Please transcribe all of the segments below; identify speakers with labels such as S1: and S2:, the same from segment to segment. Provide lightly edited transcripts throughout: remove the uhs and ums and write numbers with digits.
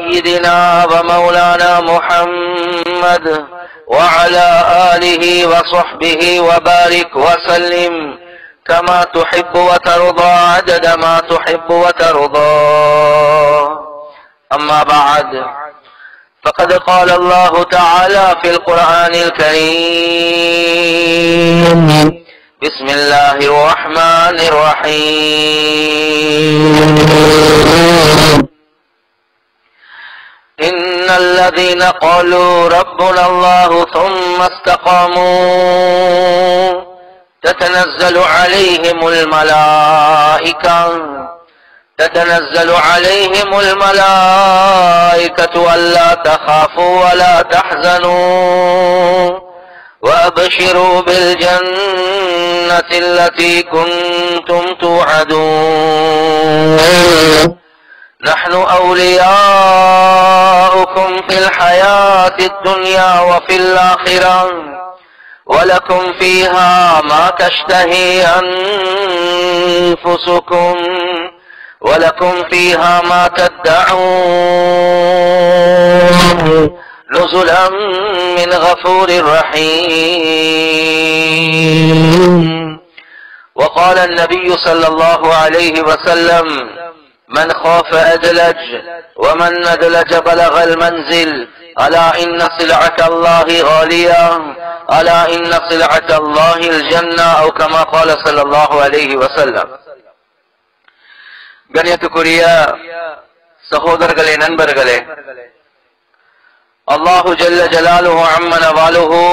S1: سيدنا ومولانا محمد وعلى آله وصحبه وبارك وسلم كما تحب وترضى عدد ما تحب وترضى. أما بعد، فقد قال الله تعالى في القرآن الكريم: بسم الله الرحمن الرحيم. إن الذين قالوا ربنا الله ثم استقاموا تتنزل عليهم الملائكة ألا تخافوا ولا تحزنوا وأبشروا بالجنة التي كنتم توعدون. نحن أولياؤكم في الحياة الدنيا وفي الآخرة ولكم فيها ما تشتهي أنفسكم ولكم فيها ما تدعون نزلا من غفور رحيم. وقال النبي صلى الله عليه وسلم: من خاف أدلج ومن ندلج بلغ المنزل. ألا إن سلعة الله غالية، ألا إن سلعة الله الجنة، أو كما قال صلى الله عليه وسلم. கண்ணியத்துக்குரிய சகோதரர்களே, நண்பர்களே, அல்லாஹு ஜல்ல ஜலாலுஹு அம்மன வாலுஹு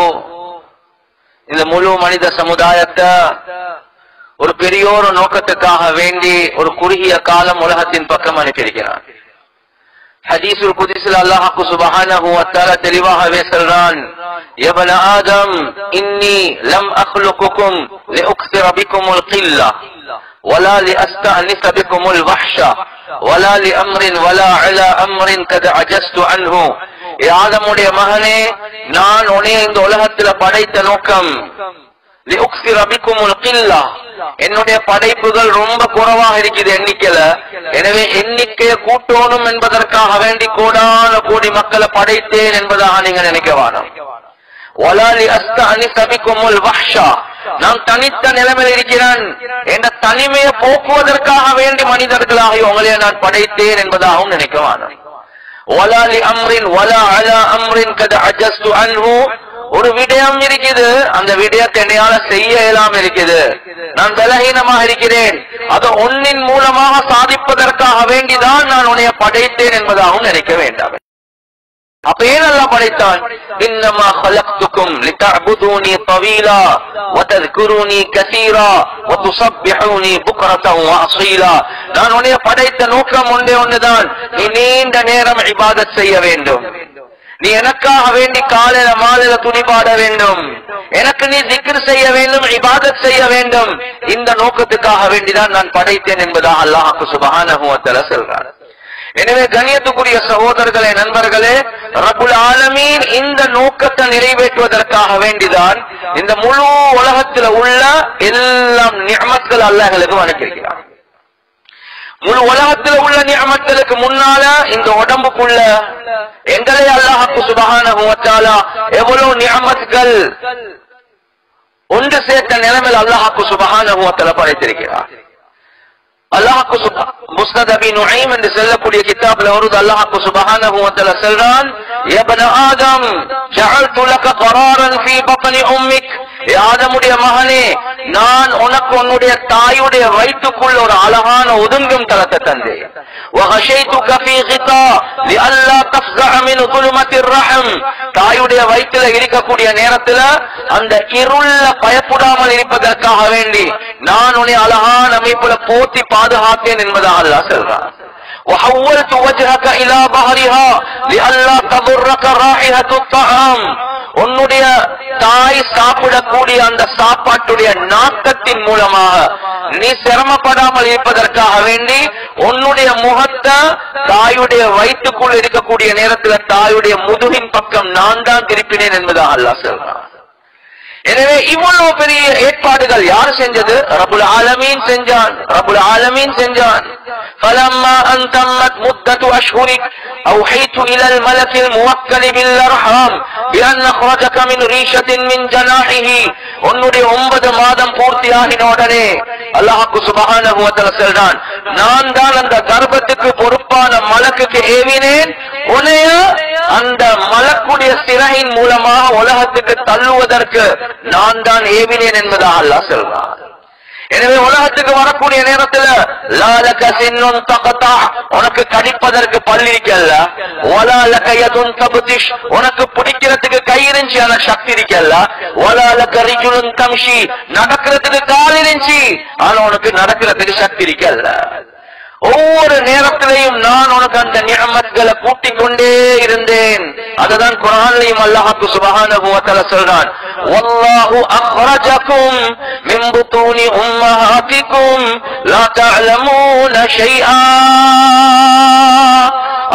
S1: இந்த முழு மனித சமுதாயத்தை ஒரு பெரியோரு நோக்கத்துக்காக வேண்டி ஒரு குறுகிய காலம் உலகத்தின் பக்கம் அனுப்பியிருக்கிறான். ஹதீஸுல் குத்ஸில் அல்லாஹ் சுப்ஹானஹு வ தஆலா தெளிவாகவே சொல்றான்: யபன ஆதம் இன்னி லம் அக்லுகுகும் லிஉக்ஸிர பிகுமுல் கில்லா வலா லிஅஸ்தஅனிஸ பிகுமுல் வஹ்ஷா வலா லிஅம்ரின் வலா அலா அம்ரின் கத் அஜஸ்து அன்ஹு. ஆதமுடைய மகனே, நான் உன்னை இந்த உலகத்துல படைத்த நோக்கம் என்னுடைய படைப்புகள் ரொம்ப குறைவாக இருக்குது எண்ணிக்கையில. எனவே எண்ணிக்கையை கூட்டணும் என்பதற்காக வேண்டி கோடான கோடி மக்களை படைத்தேன் என்பதாக நீங்க நினைக்க வேண்டாம். நான் தனித்த நிலைமையில் இருக்கிறேன், என்ற தனிமையை போக்குவதற்காக வேண்டி மனிதர்களாக உங்களே நான் படைத்தேன் என்பதாகவும் நினைக்க வேண்டாம். ஒரு விடயம் இருக்குது, அந்த விடயத்தை என்னால செய்ய இயலாம இருக்குது, நான் பலகீனமாக இருக்கிறேன், அதை ஒன்னின் மூலமாக சாதிப்பதற்காக வேண்டிதான் நான் உன்னை படைத்தேன் என்பதாகவும் நினைக்க வேண்டாம். அப்ப ஏன் அல்லாஹ் படைத்தான்? இன்னமா خلقتكم لتعبدوني طويلا وتذكروني كثيرا وتسبحوني بكرة واصيلا. நான் உன்னை படைத்த நோக்கம் ஒன்றே ஒன்றுதான், நீ நீண்ட நேரம் இபாதத் செய்ய வேண்டும், நீ எனக்காக வேண்டி காலையில மாலையில துணிபாட வேண்டும், எனக்கு நீ திக்ர் செய்ய வேண்டும், இபாதத் செய்ய வேண்டும். இந்த நோக்கத்துக்காக வேண்டிதான் நான் படைத்தேன் என்பதாக அல்லாஹ் சுப்ஹானஹு வ தஆலா சொல்றார். எனவே கண்ணியத்துக்குரிய சகோதரர்களே, நண்பர்களே, ரப்புல் ஆலமீன் இந்த நோக்கத்தை நிறைவேற்றுவதற்காக வேண்டிதான் இந்த முழு உலகத்தில் உள்ள எல்லாம் நிஅமத்கள் அல்லாஹ்வுக்கு அனுப்பியிருக்கிறார். முழு உலகத்தில் உள்ள நிஅமத்களுக்கு முன்னால இந்த உடம்புக்குள்ள எங்களை அல்லாஹ் சுப்ஹானஹு வ தஆலா எவ்வளவு நிஅமத்கள் ஒன்று சேர்த்த நிலைமையில் அல்லாஹ் சுப்ஹானஹு வ தஆலா படைத்திருக்கிறார். அல்லாஹ் முஸ்னத் அபி நுஐம் என்று சொல்லக்கூடிய கிதாபில் வருது, அல்லாஹ் சுப்ஹானஹு வ தஆலா சொல்றான்: யா பன ஆதம் ஜஅல்து லக கராரன் ஃபீ பத்னி உம்மிக். ஆதமுடைய மகனே, நான் உனக்கு உன்னுடைய தாயுடைய வயிற்றுக்குள் ஒரு அழகான ஒதுங்கும் தலத்தை தந்தேன். وغشيتك في غطاء لئلا تفزع من ظلمة الرحم. தாயுடைய வயிற்றில இருக்கக்கூடிய நேரத்துல அந்த இருள பயப்படாமல் இருப்பதற்காக வேண்டி நான் உன்னை அழகான அமைப்புல போத்தி பாதுகாத்தேன் என்பதாக அல்லாஹ் சொல்றான். وحولت وجهك الى ظهرها لئلا تضرك رائحة الطعام. உன்னுடைய தாய் சாப்பிடக்கூடிய அந்த சாப்பாட்டுடைய நாக்கத்தின் மூலமாக நீ சிரமப்படாமல் இருப்பதற்காக வேண்டி உன்னுடைய முகத்தை தாயுடைய வயிற்றுக்குள் இருக்கக்கூடிய நேரத்தில் தாயுடைய முதுகின் பக்கம் நான் தான் திருப்பினேன் என்பதாக அல்லாஹ் சொல்றான். எனவே இவ்வளவு பெரிய ஏற்பாடுகள் யார் செஞ்சது? ரப்புல் ஆலமீன் செஞ்சான். ரப்புல் ஆலமீன் செஞ்சான். فلما ان تمت مدة اشهر اوحيت الى الملك الموكل بالارحام بان اخرجك من ريشة من جناحه. உன்னுடைய 9 மாதம் பூர்த்தியாகின உடனே அல்லாஹ் சுப்ஹானஹு வ தஆலா சொல்றான், நான் தான் அந்த கர்ப்பத்துக்கு பொறுப்பான மலக்குக்கு ஏவினேன், உன்னைய அந்த மலக்குடைய சிறையின் மூலமாக உலகத்துக்கு தள்ளுவதற்கு நான் தான் ஏவினேன் என்பதாக அல்லாஹ் சொல்றான். எனவே உலகத்துக்கு வரக்கூடிய நேரத்தில் லாலக சின்னுன் தகதா, உனக்கு கடிப்பதற்கு பல்லிருக்கல்ல, வலாலக யதுன் தப்திஷ், உனக்கு பிடிக்கிறதுக்கு கை இருந்துச்சு ஆனா சக்தி இருக்கல்ல, வலாலக ரிஜுலுன் தம்ஷி, நடக்கிறதுக்கு கால் இருந்துச்சு ஆனா உனக்கு நடக்கிறதுக்கு சக்தி இருக்கல்ல. ஒவ்வொரு நேரத்திலையும் நான் உனக்கு அந்த நிஅமத்களை கூட்டிக் கொண்டே இருந்தேன். அதுதான் குர்ஆன்லயும் அல்லாஹ் சுப்ஹானஹு வ தஆலா சொல்றான், வல்லாஹு அக்ரஜகும் மின் புதூனி உம்மஹாத்திகும் லா தஅலமூன ஷைஆ.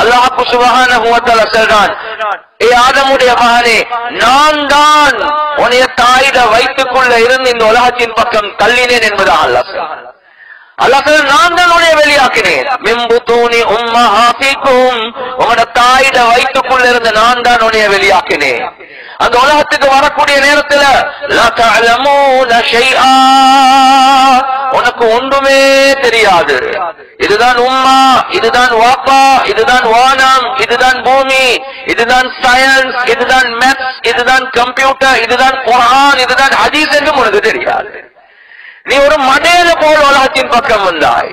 S1: அல்லாஹ் சுப்ஹானஹு வ தஆலா சொல்றான், ஏ ஆதமுடைய மகனே, நான் தான் உன்னைய தாயிட வயிற்றுக்குள்ள இருந்து இந்த உலகத்தின் பக்கம் தள்ளினேன் என்பதாக அல்லாஹ் சொல்றான். அல்லாஹ் நான் தான் உன்னை வெளியாக்கினேன். மிம்புதூனி உம்மஹாத்திகும், உங்களோட தாயிட வயிற்றுக்குள்ள இருந்து நான் தான் உன்னை வெளியாக்கினேன். அந்த உலகத்துக்கு வரக்கூடிய நேரத்தில் லா தஅலமூன ஷைஆ, உனக்கு ஒன்றுமே தெரியாது. இதுதான் உம்மா, இதுதான் வாப்பா, இதுதான் வானம், இதுதான் பூமி, இதுதான் சயின்ஸ், இதுதான் மேத்ஸ், இதுதான் கம்ப்யூட்டர், இதுதான் குர்ஆன், இதுதான் ஹதீஸ் என்று உனக்கு தெரியாது. நீ ஒரு மடையில போல் உலகத்தின் பக்கம் வந்தாய்.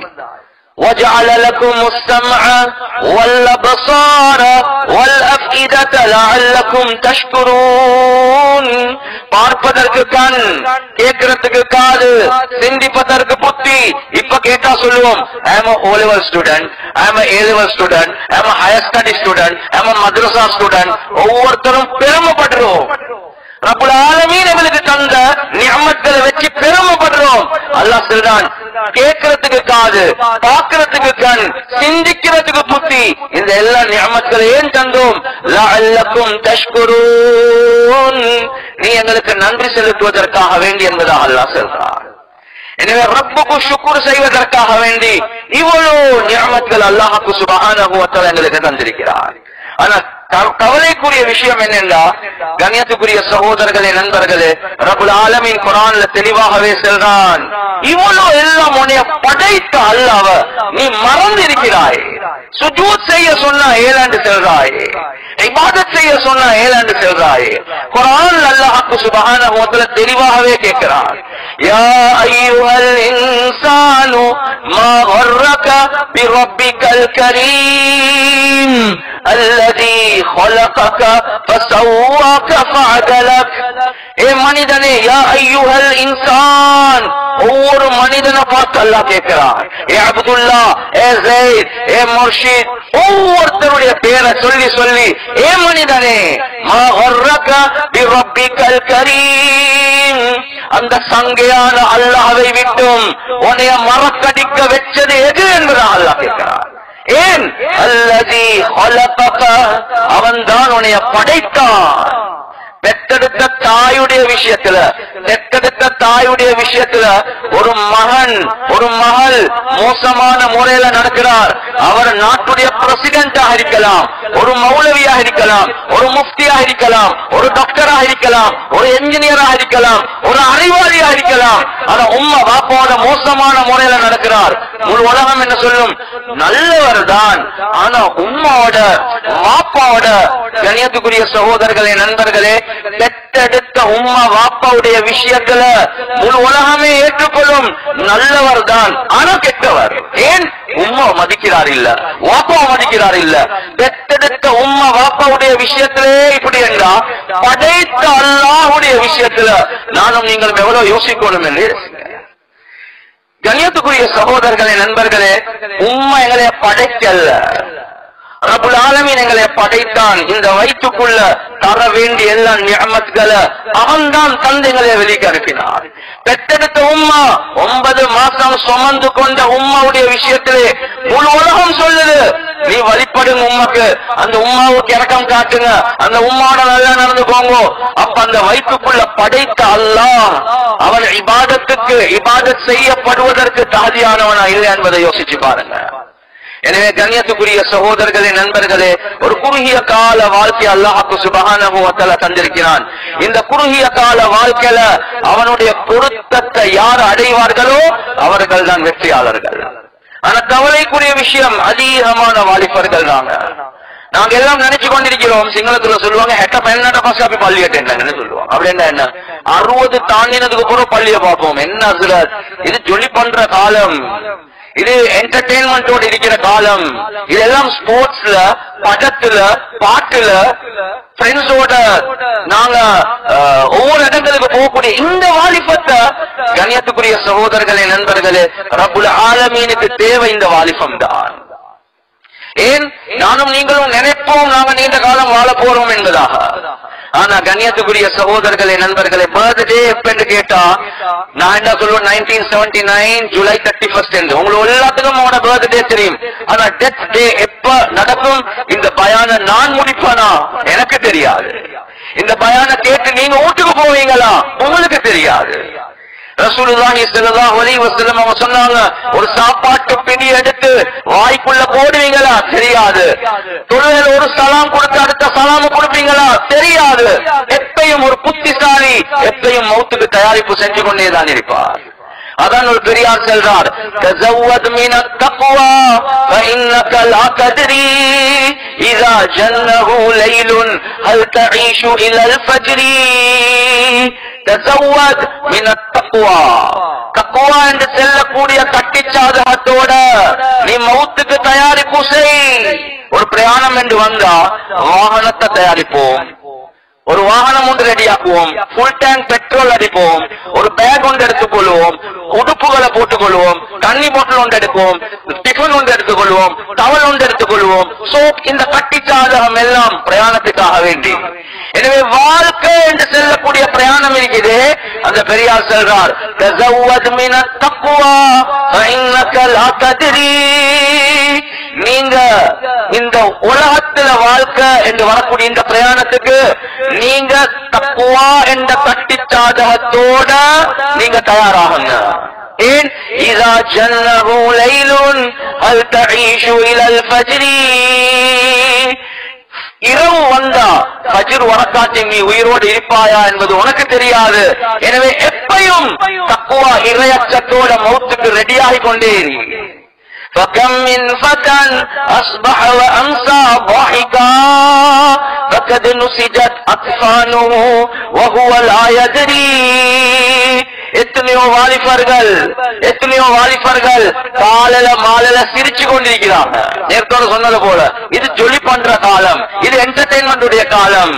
S1: وَجَعَلَ لَكُمُ السَّمْعَ وَالْأَبْصَارَ وَالْأَفْئِدَةَ لَعَلَّكُمْ تَشْكُرُونَ. பார்ப்பதற்கு கண், கேட்கிறதுக்கு காது, சிந்திப்பதற்கு புத்தி. இப்ப கேட்டா சொல்லுவோம், I am a O-level student, I am a A-level student, I am a higher study student, I am a madrasa student. ஒவ்வொருத்தரும் பெருமைப்படுறோம். ரப்புல் ஆலமீன் எங்களுக்கு தந்த நிஅமத்களை வச்சு பெருமைப்படுறோம். அல்லாஹ் சொல்றான், கேட்கிறதுக்கு காது, பார்க்கிறதுக்கு கண், சிந்திக்கிறதுக்கு புத்தி, இந்த எல்லா நிஅமத்களை ஏன் தந்தோம்? லஅல்லக்கும் தஷ்குரூன், நீ எங்களுக்கு நன்றி செலுத்துவதற்காக வேண்டி என்பதாக அல்லாஹ் சொல்றான். எனவே ரப்புக்கு ஷுக்ர் செய்வதற்காக வேண்டி இவ்வளவு நிஅமத்கள் அல்லாஹ் சுப்ஹானஹு வ தஆலா எங்களுக்கு தந்திருக்கிறார். ஆனா கவலைக்குரிய விஷயம் என்னென்றா, கண்ணியத்துக்குரிய சகோதரர்களே, நண்பர்களே, ரப்புல் ஆலமீன் குர்ஆன்ல தெளிவாகவே சொல்றான், இவ்வளவு எல்லாம் உன்னை படைத்த அல்லாஹ்வ நீ மறந்திருக்கிறாய். சுஜூத் செய்ய சொன்னா ஏலாண்டு செல்றாயே, இபாதத் செய்ய சொன்னா ஏலாண்டு செல்றாயே. குர்ஆன்ல அல்லாஹ் சுப்ஹானஹு வ தஆலா தெளிவாகவே கேட்கிறான், யா அய்யுஹல் இன்சானு மா கர்ரக பிரப்பிக்கல் கரீம் அல்லதி خلقك فسواك فعدلك. ஏ மனிதனே, யா அய்யுஹல் இன்சான், ஒவ்வொரு மனிதனை பார்த்து அல்லாஹ் கேட்கிறார். ஏ அப்துல்லா, ஏ ஸைத், ஏ முர்ஷித், ஒவ்வொருத்தருடைய பேரை சொல்லி சொல்லி, ஏ மனிதனே, மா கர்ரக பிரப்பிக்கல் கரீம், அந்த சங்கையான அல்லாஹ்வை விட்டும் உன்னை மறக்கடிக்க வெச்சது எது என்பதாக அல்லாஹ் கேட்கிறார். ஏன்? அல்லதி ஹலகக, அவன் தான் உன்னை படைத்தான். பெற்றெடுத்த தாயுடைய விஷயத்துல, பெற்றெடுத்த தாயுடைய விஷயத்துல ஒரு மகன் ஒரு மகள் மோசமான முறையில நடக்கிறார். அவர் நாட்டுடைய பிரசிடென்டாக இருக்கலாம், ஒரு மௌலவியாக இருக்கலாம், ஒரு முஃப்தியாக இருக்கலாம், ஒரு டாக்டராக இருக்கலாம், ஒரு என்ஜினியராக இருக்கலாம், ஒரு அறிவாளியாக இருக்கலாம். ஆனா உம்மா பாப்பாவோட மோசமான முறையில நடக்கிறார். முழு உலகம் என்ன சொல்லும்? நல்லவர் தான். ஆனா உம்மாவோட வாப்பாவோட, கண்ணியத்துக்குரிய சகோதரர்களே, நண்பர்களே, பெற்றெடுத்த உம்மா வாப்பாவுடைய விஷயத்துல முழு உலகமே ஏற்றுக்கொள்ளும், நல்லவர் தான், ஆனா கெட்டவர். ஏன்? உம்மா மதிக்கிறார் இல்ல, வாப்பா மதிக்கிறார் இல்ல. பெற்றெடுத்த உம்மா வாப்பாவுடைய விஷயத்திலே இப்படி என்றா, படைத்த அல்லாஹ்வுடைய விஷயத்துல நானும் நீங்கள் எவ்வளவு யோசிக்கணும் என்று. கண்ணியத்துக்குரிய சகோதரர்களே, நண்பர்களே, உம்மா எங்களை படைக்கல்ல, ரப்புல் ஆலமீன் எங்களை படைத்தான். இந்த வயிற்றுக்குள்ள தர வேண்டிய எல்லா நிஅமத்களை அவன்தான் தந்தைகளை வெளிக்கு அனுப்பினார். பெற்றெடுத்த உம்மா 9 மாசம் சுமந்து கொண்ட உம்மாவுடைய விஷயத்திலே முழு உலகம் சொல்லுது, நீ வழிபடுங்க உம்மாக்கு, அந்த உம்மாவுக்கு இரக்கம் காட்டுங்க, அந்த உம்மாவோட நல்லா நடந்து போங்க. அப்ப அந்த வயிற்றுக்குள்ள படைத்த அல்லாஹ் அவன் இபாதத் செய்யப்படுவதற்கு தகுதியானவனா இல்லை என்பதை யோசிச்சு பாருங்க. எனவே கண்ணியத்துக்குரிய சகோதரர்களே, நண்பர்களே, ஒரு குறுகிய கால வாழ்க்கை அல்லாஹ்வுக்கு சுப்ஹானஹு வ தஆலா தந்திருக்கிறான். இந்த குறுகிய கால வாழ்க்கையில அவனுடைய பொருத்தத்தை யார் அடைவார்களோ அவர்கள் தான் வெற்றியாளர்கள். ஆனா கவலைக்குரிய விஷயம், அதிகமான வாலிபர்கள் நாங்க எல்லாம் நினைச்சு கொண்டிருக்கிறோம். சிங்களத்துல சொல்லுவாங்க ஹெட்ட பெண்ணாட்ட பசாப்பி பள்ளி என்ன சொல்லுவாங்க. அப்படி என்ன 60 தாண்டினதுக்கு அப்புறம் பள்ளிய பார்ப்போம். என்ன இது ஜொலி பண்ற காலம், இது என்டர்டெயின்மெண்டோட இருக்கிற காலம், இதெல்லாம் ஸ்போர்ட்ஸ்ல, படத்துல, பாட்டுல, ஃப்ரெண்ட்ஸோட நாங்க ஒவ்வொரு இடங்களுக்கு போகக்கூடிய இந்த வாலிபத்தை கண்ணியத்துக்குரிய சகோதரர்களே, நண்பர்களே, ரப்புல் ஆலமீனுக்கு தேவை இந்த வாலிபம் தான். ஏன் நானும் நீங்களும் நினைப்போம் நாங்க நீண்ட காலம் வாழ போறோம் என்பதாக. ஆனா கண்ணியத்துக்குரிய சகோதரர்களே, நண்பர்களே, பர்த்டே எப்பன்னு கேட்டா நான் என்ன சொல்லுவேன், 1979 ஜூலை 31 என்று. உங்களுக்கு எல்லாத்துக்கும் அவனோட பர்த்டே தெரியும். ஆனா டெத் டே எப்ப நடக்கும், இந்த பயான நான் முடிப்பானா எனக்கு தெரியாது. இந்த பயான கேட்டு நீங்க வீட்டுக்கு போவீங்களா உங்களுக்கு தெரியாது. ரசூலுல்லாஹி ஸல்லல்லாஹு அலைஹி வஸல்லம் அவங்க சொன்னாங்க, ஒரு சாப்பாட்டு பிடி எடுத்து வாய்க்குள்ள போடுவீங்களா தெரியாது. தொழுகையில ஒரு சலாம் கொடுத்து அடுத்த சலாம் கொடுப்பீங்களா தெரியாது. எப்பயும் ஒரு புத்திசாலி எப்பயும் மௌத்துக்கு தயாரிப்பு செஞ்சு கொண்டேதான் இருப்பார். அதான் ஒரு பெரியார் சொல்றார், தஸவ்வத் மினத் தக்வா ஃபஇன்னக லா தத்ரி இதா ஜன்னஹு லைலுன் ஹல் தஈஷு இலல் ஃபஜ்ரி. தஸவ்வத் மினத் தக்வா, தக்வா என்று செல்லக்கூடிய கட்டிச்சாதகத்தோட நீ மௌத்துக்கு தயாரிப்பு செய். ஒரு பிரயாணம் என்று வந்தா வாகனத்தை தயாரிப்போம், ஒரு வாகனம் ஒன்று ரெடியாக்குவோம், ஃபுல் டேங்க் பெட்ரோல் அடிப்போம், ஒரு பேக் ஒன்று எடுத்துக் கொள்வோம், உடுப்புகளை போட்டுக் கொள்வோம், தண்ணி பாட்டில் ஒன்று எடுப்போம், டிஃபன் ஒன்று எடுத்துக் கொள்வோம், டவல் ஒன்று எடுத்துக் கொள்வோம், சோப். இந்த கட்டிச்சாதகம் எல்லாம் பிரயாணத்துக்காக வேண்டி. எனவே வாழ்க்கை என்று செல்லக்கூடிய பிரயாணம் இருக்குது. அந்த பெரியார் சொல்றார், தஸவ்வத் மினத் தக்வா ஃபஇன்னக லா தத்ரி. நீங்க இந்த உலகத்துல வாழ்க்கை என்று வரக்கூடிய இந்த பிரயாணத்துக்கு நீங்க தக்வா என்ற கட்டிச்சாதகத்தோட நீங்க தயாராகுங்க. ஏன், இதா ஜன்னஹு லைலுன் ஹல் தஈஷு இலல் ஃபஜ்ரி. இரவு வந்தா ஃபஜ்ர் வரக்காட்டி நீ உயிரோடு இருப்பாயா என்பது உனக்கு தெரியாது. எனவே எப்பயும் தக்வா இறையச்சத்தோட மௌத்துக்கு ரெடியாகி கொண்டே இரு. فكم من فتى أصبح وأمسى ضاحكا فقد نسجت أكفانه وهو لا يدري. எத்தனையோ வாலிபர்கள் காலையில மாலையில சிரிச்சு கொண்டிருக்கிறாங்க. நேரத்தோட சொன்னது போல இது ஜொலி பண்ற காலம், இது என்டர்டெயின்மெண்ட் உடைய காலம்.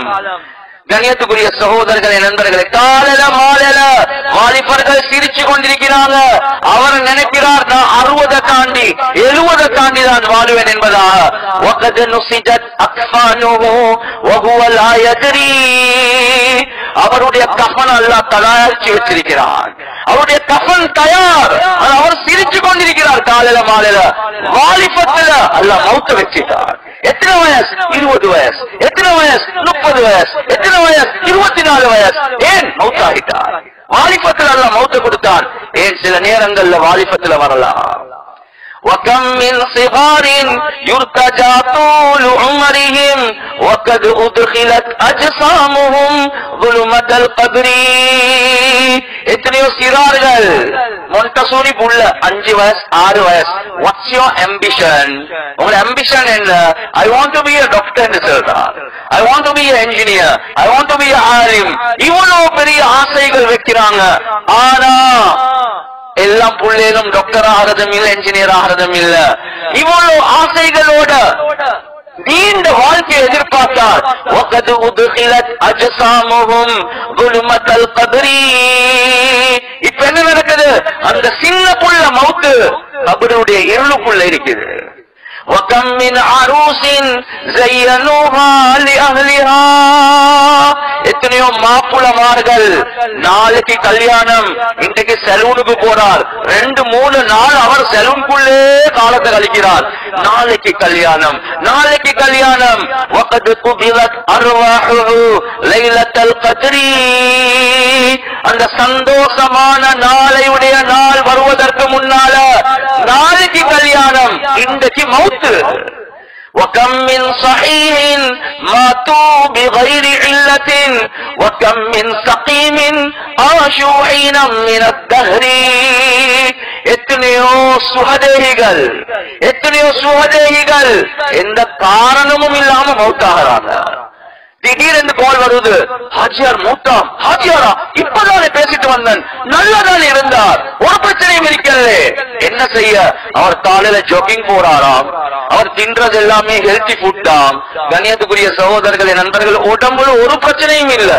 S1: கண்ணியத்துக்குரிய சகோதரர்களே, நண்பர்களே, காலையில மாலையில வாலிபர்கள் சிரிச்சு கொண்டிருக்கிறாங்க. அவர் நினைக்கிறார் நான் 60 தாண்டி 70 தாண்டி தான் வாழுவேன் என்பதாக. அவருடைய கஃன் அல்லாஹ் தயாரிச்சு வச்சிருக்கிறார். அவருடைய கஃன் தயார். அவர் சிரிச்சு கொண்டிருக்கிறார். காலையில மாலையில வாலிபத்துல அல்லாஹ் மௌத்த வச்சிட்டார். எத்தனை வயசு? 20 வயசு. எத்தனை வயசு? 30 வயசு. எத்தனை வயசு? 24 வயசு. ஏன் மௌத்தாகிட்டார்? வாலிபத்தில் அல்லாஹ் மௌத்த கொடுத்தான். ஏன் சில நேரங்கள்ல வாலிபத்துல வரலாம். وكم من صغار يرتجى طول عمرهم وقد أدخلت أجسامهم ظلمة القبر. எத்தனையோ சிறார்கள் மொண்டசோரி புள்ள 5 வயசு 6 வயசு. What's your ambition? உங்க ambition என்ன? I want to be a doctor என்று சொல்றார். I want to be an engineer. I want to be a alim. இவ்வளவு பெரிய ஆசைகள் வைக்கிறாங்க. ஆனா எல்லாம் புள்ளேனும் டாக்டர் ஆகிறதும் இல்ல, என்ஜினியர் ஆகிறதும் இல்ல. இவ்வளவு ஆசைகளோட நீண்ட வாழ்க்கையை எதிர்பார்த்தார். இப்ப என்ன நடக்குது? அந்த சின்ன புள்ள மௌத்து கபருடைய இருளுக்குள்ள இருக்குது. وكم من عروس زينوها لأهلها. எத்தனையோ மாப்பிளமார்கள் நாளைக்கு கல்யாணம், இன்றைக்கு சலூனுக்கு போறார், 2-3 நாள் அவர் சலூனுக்குள்ளே காலத்தை கழிக்கிறார். நாளைக்கு கல்யாணம், நாளைக்கு கல்யாணம். وقد قبضت أرواحه ليلة القدر. அந்த சந்தோஷமான நாளையுடைய நாள் வருவதற்கு முன்னால நாளைக்கு கல்யாணம், இன்றைக்கு மௌத்து. وكم من صحيح ماتوا بغير علة وكم من سقيم عاشوا حينا من الدهر. எத்தனையோ சுகதேகிகள் எந்த காரணமும் இல்லாம மௌத்தாகிறாங்க. திடீரென்று கால் வருது, ஹாஜியார் மூத்தா, ஹாஜியாரா இப்பதானே பேசிட்டு வந்தேன், நல்லதான் இருந்தார், ஒரு பிரச்சனையும் இருக்கல. என்ன செய்ய, அவர் காலையில ஜாகிங் போறாராம், அவர் தின்றது எல்லாமே ஹெல்தி ஃபுட்டாம். கண்ணியத்துக்குரிய சகோதரர்களே, நண்பர்கள், உடம்புல ஒரு பிரச்சனையும் இல்ல,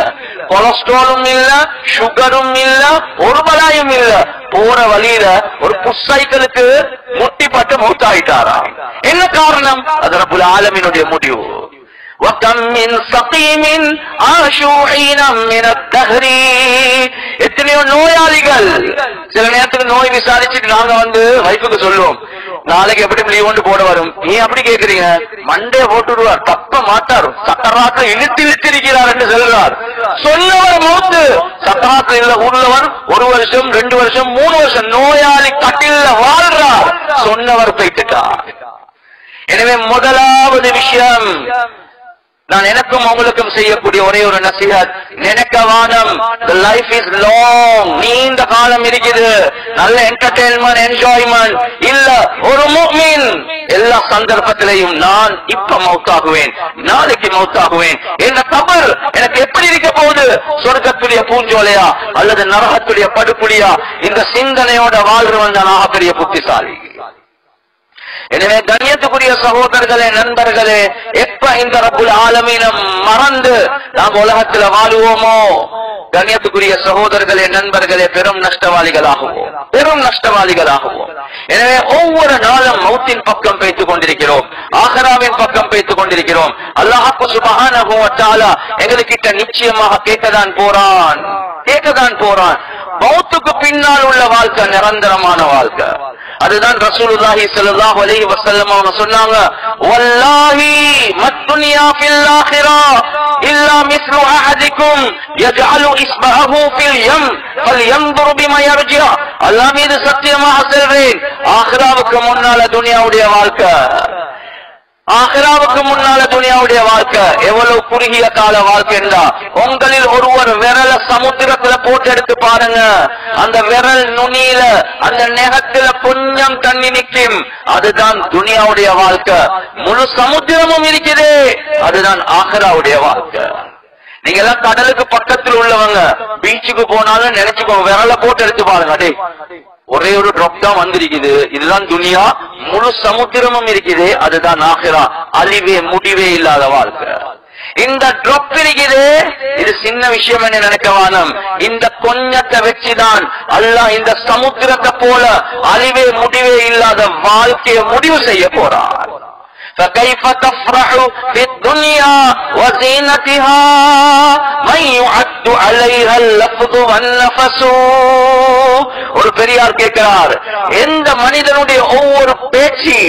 S1: கொலஸ்ட்ராலும் இல்ல, சுகரும் இல்ல, ஒரு பலாயும் இல்ல. போற வழியில ஒரு புஷ் சைக்கிளுக்கு முட்டி பட்டு மௌத்தாயிட்டாராம். என்ன காரணம்? அது ரப்புல் ஆலமீனுடைய முடிவு. وكم من سقيم عاشوا حينا من الدهر. எத்தனையோ நோயாளிகள், சில நேரத்துக்கு நோய் விசாரிச்சுட்டு நாங்க வைஃபுக்கு சொல்லுவோம், நாளைக்கு எப்படி லீவ் ஒன்று போட வரும். நீ அப்படி கேக்குறீங்க, மண்டே போட்டுடுவார், தப்ப மாட்டார், சக்கராக்க இழுத்திருக்கிறார் என்று சொல்றார். சொன்னவர் மௌத்து, சக்கராக்க இல்ல உள்ளவர் 1 வருஷம் 2 வருஷம் 3 வருஷம் நோயாளி கட்டில வாழ்றார், சொன்னவர் போயிட்டுட்டார். எனவே முதலாவது விஷயம், நான் எனக்கும் உங்களுக்கும் செய்யக்கூடிய ஒரே ஒரு நசீஹத், நினைக்க வானம், the life is long, நீண்ட காலம் இருக்குது, நல்ல என்டர்டெயின்மெண்ட் என்ஜாய்மெண்ட் இல்ல. ஒரு முஃமின் எல்லா சந்தர்ப்பத்திலையும் நான் இப்ப மௌத்தாகுவேன், நாளைக்கு மௌத்தாகுவேன், என்ற கபர் எனக்கு எப்படி இருக்க போகுது, சொர்க்கத்துடைய பூஞ்சோலையா அல்லது நரகத்துடைய படுகுழியா, இந்த சிந்தனையோட வாழ்றவன் தான் பெரிய புத்திசாலி. எனவே கண்ணியத்துக்குரிய சகோதரர்களே, நண்பர்களே, எப்ப இந்த ரப்புல் ஆலமீனை மறந்து நாம் உலகத்துல வாழுவோமோ, கண்ணியத்துக்குரிய சகோதரர்களே, நண்பர்களே, பெரும் நஷ்டவாளிகளாகுவோம். எனவே ஒவ்வொரு நாளும் மௌத்தின் பக்கம் பேசிக் கொண்டிருக்கிறோம், ஆகிராவின் பக்கம் பேசிக் கொண்டிருக்கிறோம். அல்லாஹ் சுப்ஹானஹு வ தஆலா எங்களுக்கிட்ட நிச்சயமாக கேட்கதான் போறான். மௌத்துக்கு பின்னால் உள்ள வாழ்க்கை நிரந்தரமான வாழ்க்கை. அதுதான் ரசூலுல்லாஹி ஸல்லல்லாஹு அலைஹி வஸல்லம் அவங்க சொன்னாங்க, வல்லாஹி மத்துன்யா ஃபில் ஆখিরা இல்லா மிஸ்லு அஹதிக்கும் யஜஅலு இஸ்பஹு ஃபில் யம் ஃபல்யன்ظر பிமா யர்ஜிஅ. அல்லாஹ் மீது சத்தியமாக சொல்றேன், ஆখিরাவுக்கு முன்னால துனியாவுடைய வாழ்க்கை, ஆகிராவுக்கு முன்னால துனியாவுடைய வாழ்க்கை எவ்வளவு குறுகிய கால வாழ்க்கை என்றா, உங்களில் ஒருவர் விரல சமுத்திரத்துல போட்டு எடுத்து பாருங்க, அந்த விரல் நுனியில அந்த நெகத்துல கொஞ்சம் தண்ணி நிற்கும், அதுதான் துனியாவுடைய வாழ்க்கை. முழு சமுத்திரமும் இருக்குது, அதுதான் ஆகிராவுடைய வாழ்க்கை. நீங்க எல்லாம் கடலுக்கு பக்கத்தில் உள்ளவங்க, பீச்சுக்கு போனாலும் நினைச்சுக்கோங்க, விரல போட்டு எடுத்து பாருங்க, அடே ஒரே ஒரு டிராப் தான் வந்திருக்குது, இதுதான் துனியா, முழு சமுத்திரமும் இருக்குது, அதுதான் ஆகிரா, அழிவே முடிவே இல்லாத வாழ்க்கை. இந்த டிராப் இருக்குது, இது சின்ன விஷயம் என்று நினைக்க வேணாம். இந்த கொஞ்சத்தை வச்சுதான் அல்லாஹ் இந்த சமுத்திரத்தை போல அழிவே முடிவே இல்லாத வாழ்க்கையை முடிவு செய்ய போறார். فكيف تفرح في الدنيا وزينتها من يعد عليها اللفظ والنفس. ஒரு பெரியார் கேட்கிறார், எந்த மனிதனுடைய ஒவ்வொரு பேச்சு,